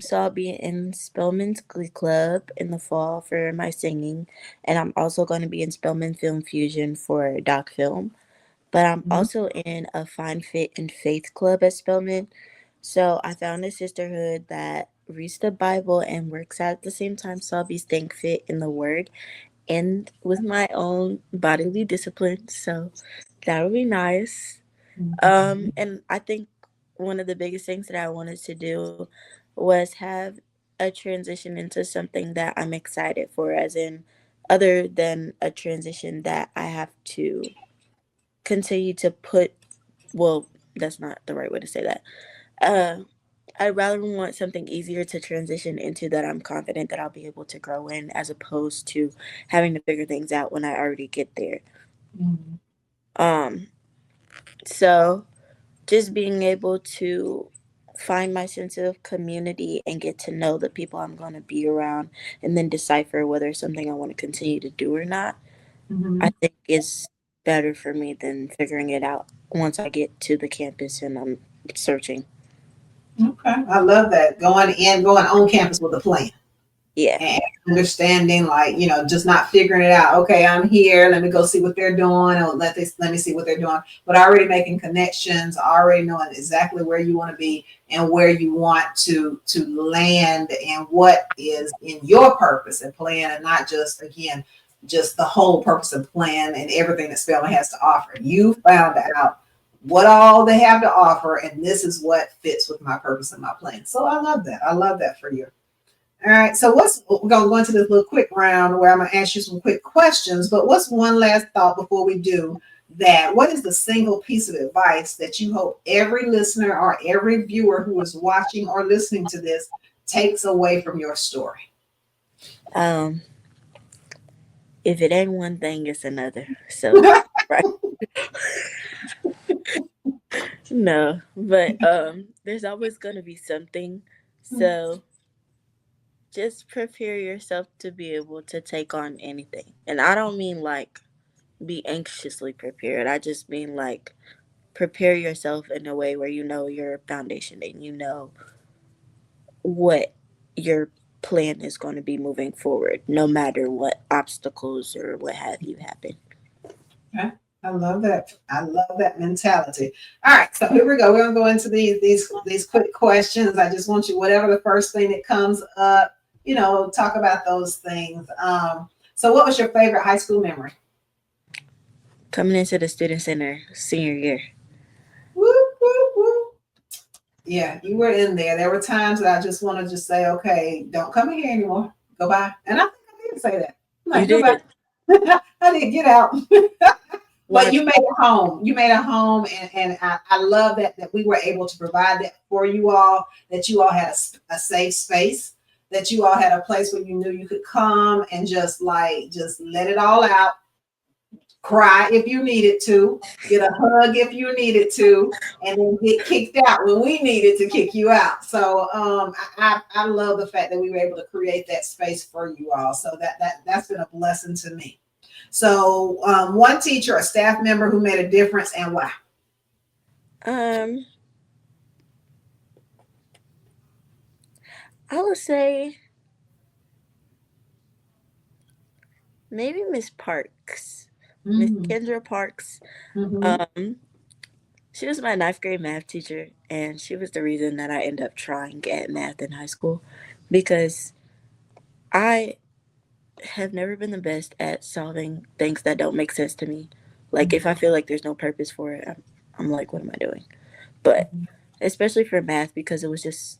So I'll be in Spelman's Glee Club in the fall for my singing, and I'm also going to be in Spelman Film Fusion for doc film. But I'm Mhm. also in a Fine Fit and Faith Club at Spelman. So I found a sisterhood that reads the Bible and works out at the same time. So I'll be staying fit in the Word and with my own bodily discipline. So that would be nice. And I think one of the biggest things that I wanted to do was have a transition into something that I'm excited for, as in, other than a transition that I have to continue to put, well, that's not the right way to say that. Uh, I'd rather want something easier to transition into that I'm confident that I'll be able to grow in, as opposed to having to figure things out when I already get there. Mhm. Um, so just being able to find my sense of community and get to know the people I'm going to be around, and then decipher whether it's something I want to continue to do or not, I Mhm. think is better for me than figuring it out once I get to the campus and I'm searching. Okay, I love that. Going on campus with a plan. Yeah. And understanding, like, just not figuring it out. Okay, I'm here, let me go see what they're doing, or let me see what they're doing, but already making connections, already knowing exactly where you want to be and where you want to land, and what is in your purpose and plan, and not just, again, just the whole purpose and plan and everything that Spelman has to offer. You found out what all they have to offer, and this is what fits with my purpose and my plan. So I love that. I love that for you. All right. So we're gonna go into this little quick round where I'm gonna ask you some quick questions. But what's one last thought before we do that? What is the single piece of advice that you hope every listener or every viewer who is watching or listening to this takes away from your story? Um, if it ain't one thing, it's another. So, right. No, but there's always going to be something. So, just prepare yourself to be able to take on anything. And I don't mean like be anxiously prepared. I just mean like prepare yourself in a way where you know your foundation and you know what your plan is going to be moving forward, no matter what obstacles or what have you happen. Okay. I love that. I love that mentality. All right, so here we go. We're gonna go into these quick questions. I just want you, whatever the first thing that comes up, talk about those things. So what was your favorite high school memory? Coming into the student center senior year. Whoop, whoop, whoop. Yeah, you were in there. There were times that I just want to just say, okay, don't come in here anymore. Go by. And I think I did say that. I'm You like, goodbye. did. I didn't get out. One But or you two. made it home. You made it home, and I love that we were able to provide that for you all, that you all had a safe space, that you all had a place where you knew you could come and just let it all out, cry if you needed to, get a hug if you needed to, and then get kicked out when we needed to kick you out. So I love the fact that we were able to create that space for you all. So that's been a blessing to me. So one teacher, a staff member who made a difference, and why? Um, I would say maybe Miss Parks, Miss Mm-hmm. Kendra Parks. Mm-hmm. Um, she was my ninth grade math teacher, and she was the reason that I ended up trying at math in high school, because I have never been the best at solving things that don't make sense to me. Like if I feel like there's no purpose for it, I'm like, what am I doing? But especially for math, because it was just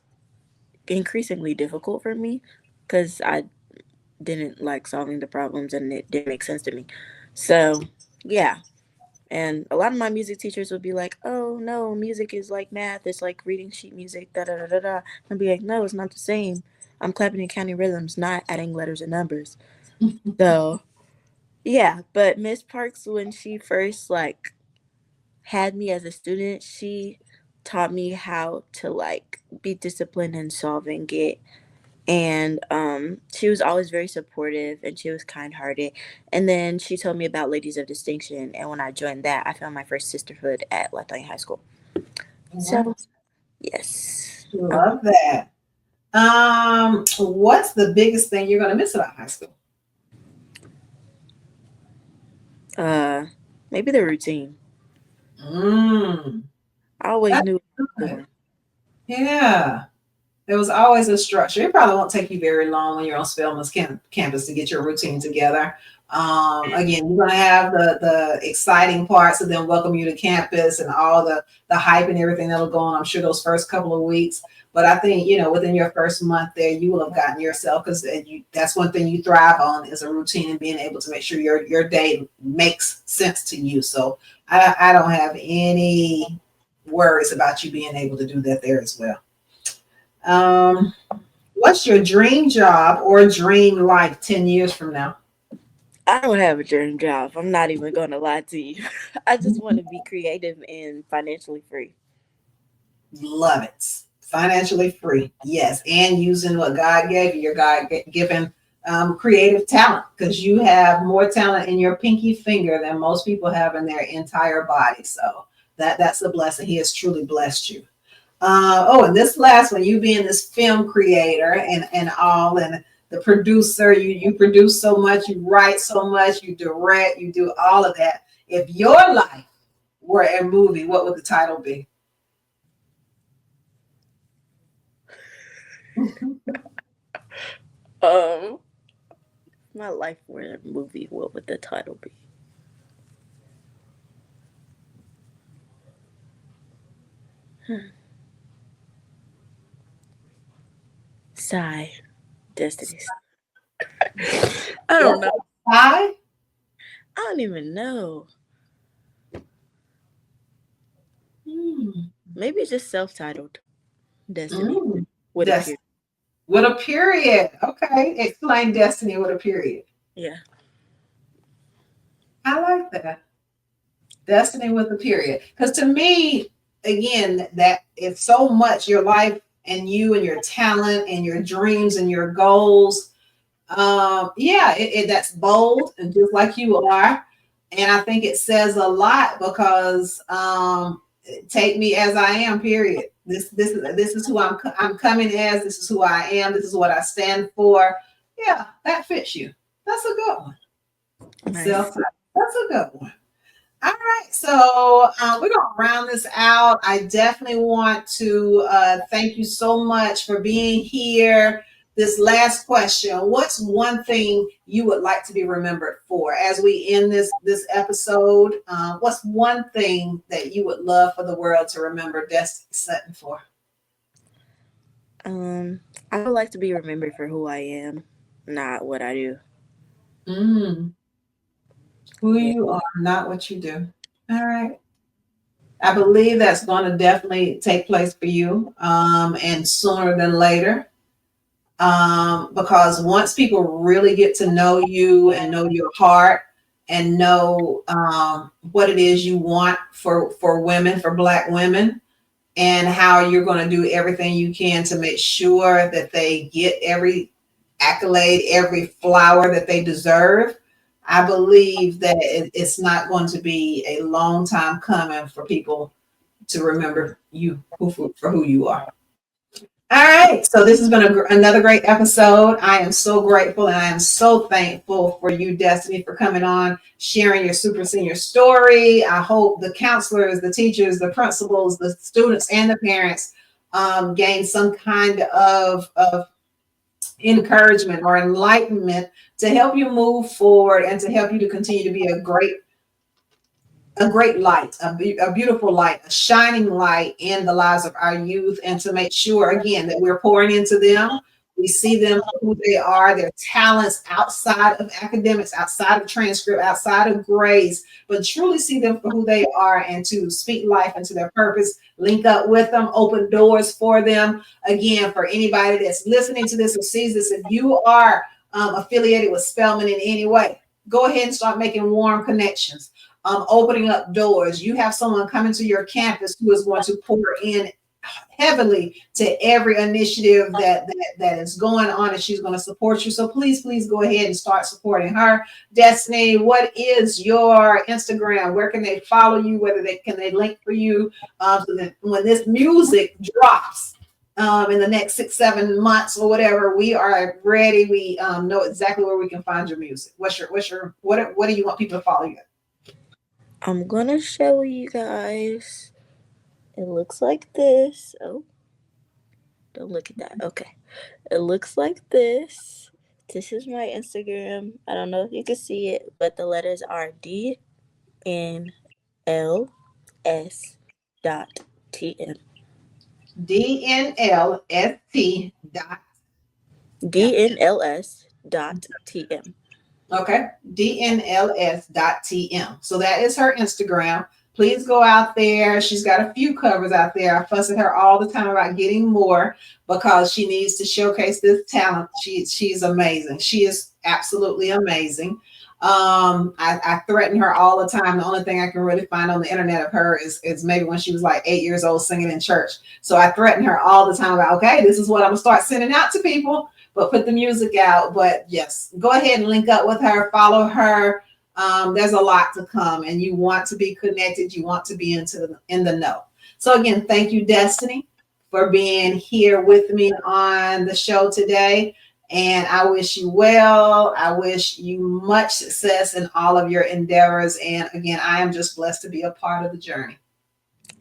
increasingly difficult for me, because I didn't like solving the problems and it didn't make sense to me. So yeah. And a lot of my music teachers would be like, "Oh no, music is like math. It's like reading sheet music." Da da da da da. I'd be like, "No, it's not the same. I'm clapping and counting rhythms, not adding letters and numbers." So yeah, but Miss Parks, when she first like had me as a student, she taught me how to like be disciplined in solving it. And she was always very supportive and she was kind hearted. And then she told me about Ladies of Distinction, and when I joined that, I found my first sisterhood at Latonia High School. Yeah, So yes. love that. What's the biggest thing you're gonna miss about high school? Uh Maybe the routine. Mm, I always that's knew what I was good. doing. Yeah. There was always a structure. It probably won't take you very long when you're on Spelman's campus to get your routine together. Again, you're going to have the exciting parts of them welcome you to campus and all the hype and everything that'll go on, I'm sure, those first couple of weeks. But I think, within your first month there, you will have gotten yourself, because that's one thing you thrive on, is a routine and being able to make sure your day makes sense to you. So I don't have any worries about you being able to do that there as well. Um, what's your dream job or dream life 10 years from now? I don't have a dream job. I'm not even going to lie to you. I just want to be creative and financially free. Love it. Financially free. Yes. And using what God gave you, your God given creative talent, because you have more talent in your pinky finger than most people have in their entire body. So that's a blessing. He has truly blessed you. Oh, and this last one, you being this film creator and all, and the producer, you produce so much, you write so much, you direct, you do all of that. If your life were a movie, what would the title be? Um, my life were a movie. What would the title be? Sigh. Destinies. I don't Yes, know. I. I don't even know. Hmm. Maybe just self-titled Destiny Mm. with a Des- period. with a period. Okay. Explain destiny with a period. Yeah. I like that. Destiny with a period. Because to me, again, that it's so much your life and you and your talent and your dreams and your goals. Yeah, that's bold and just like you are. And I think it says a lot because take me as I am, period. This is who I'm coming as, this is who I am, this is what I stand for. Yeah, that fits you. That's a good one. Self, Nice. that's a good one. All right, so we're going to round this out. I definitely want to thank you so much for being here. This last question: what's one thing you would like to be remembered for as we end this episode? What's one thing that you would love for the world to remember Destiny Sutton for? Um, I would like to be remembered for who I am, not what I do. Mm, who Yeah. you are, not what you do. All right. I believe that's going to definitely take place for you, and sooner than later. Because once people really get to know you and know your heart and know what it is you want for women, for Black women, and how you're going to do everything you can to make sure that they get every accolade, every flower that they deserve. I believe that it's not going to be a long time coming for people to remember you for who you are. All right. So this has been another great episode. I am so grateful and I am so thankful for you, Destiny, for coming on, sharing your super senior story. I hope the counselors, the teachers, the principals, the students, and the parents gain some kind of encouragement or enlightenment to help you move forward and to help you to continue to be a great light, a beautiful light, a shining light in the lives of our youth, and to make sure, again, that we're pouring into them. We see them for who they are, their talents outside of academics, outside of transcript, outside of grades, but truly see them for who they are and to speak life into their purpose, link up with them, open doors for them. Again, for anybody that's listening to this or sees this, if you are affiliated with Spelman in any way, go ahead and start making warm connections, opening up doors. You have someone coming to your campus who is going to pour in heavily to every initiative that is going on, and she's going to support you. So please go ahead and start supporting her. Destiny, what is your Instagram? Where can they follow you? Whether they link for you, so that when this music drops in the next 6-7 months or whatever, we are ready. We know exactly where we can find your music. What do you want people to follow you? I'm gonna show you guys. It looks like this. Oh, don't look at that. Okay. It looks like this. This is my Instagram. I don't know if you can see it, but the letters are DNLS.TM. DNLST dot. DNLS.TM. Okay. DNLS.TM. So that is her Instagram. Please go out there. She's got a few covers out there. I fuss at her all the time about getting more because she needs to showcase this talent. She's amazing. She is absolutely amazing. I threaten her all the time. The only thing I can really find on the internet of her is maybe when she was like 8 years old singing in church. So I threaten her all the time about, okay, this is what I'm gonna start sending out to people, but put the music out. But yes, go ahead and link up with her, follow her. There's a lot to come, and you want to be connected. You want to be in the know. So again, thank you, Destiny, for being here with me on the show today. And I wish you well. I wish you much success in all of your endeavors. And again, I am just blessed to be a part of the journey.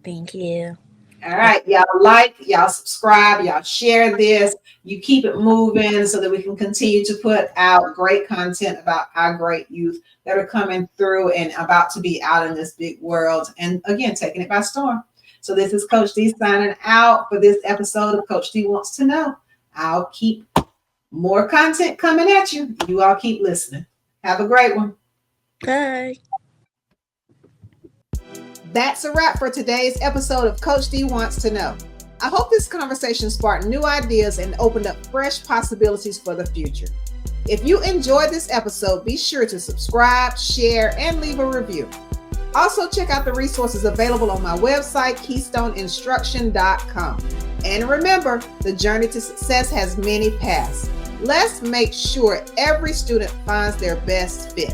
Thank you. All right. Y'all like, y'all subscribe, y'all share this. You keep it moving so that we can continue to put out great content about our great youth that are coming through and about to be out in this big world. And again, taking it by storm. So this is Coach D signing out for this episode of Coach D Wants to Know. I'll keep more content coming at you. You all keep listening. Have a great one. Bye. That's a wrap for today's episode of Coach D Wants to Know. I hope this conversation sparked new ideas and opened up fresh possibilities for the future. If you enjoyed this episode, be sure to subscribe, share, and leave a review. Also, check out the resources available on my website, keystoneinstruction.com. And remember, the journey to success has many paths. Let's make sure every student finds their best fit.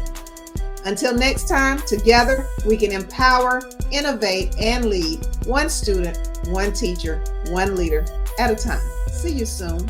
Until next time, together we can empower, innovate, and lead one student, one teacher, one leader at a time. See you soon.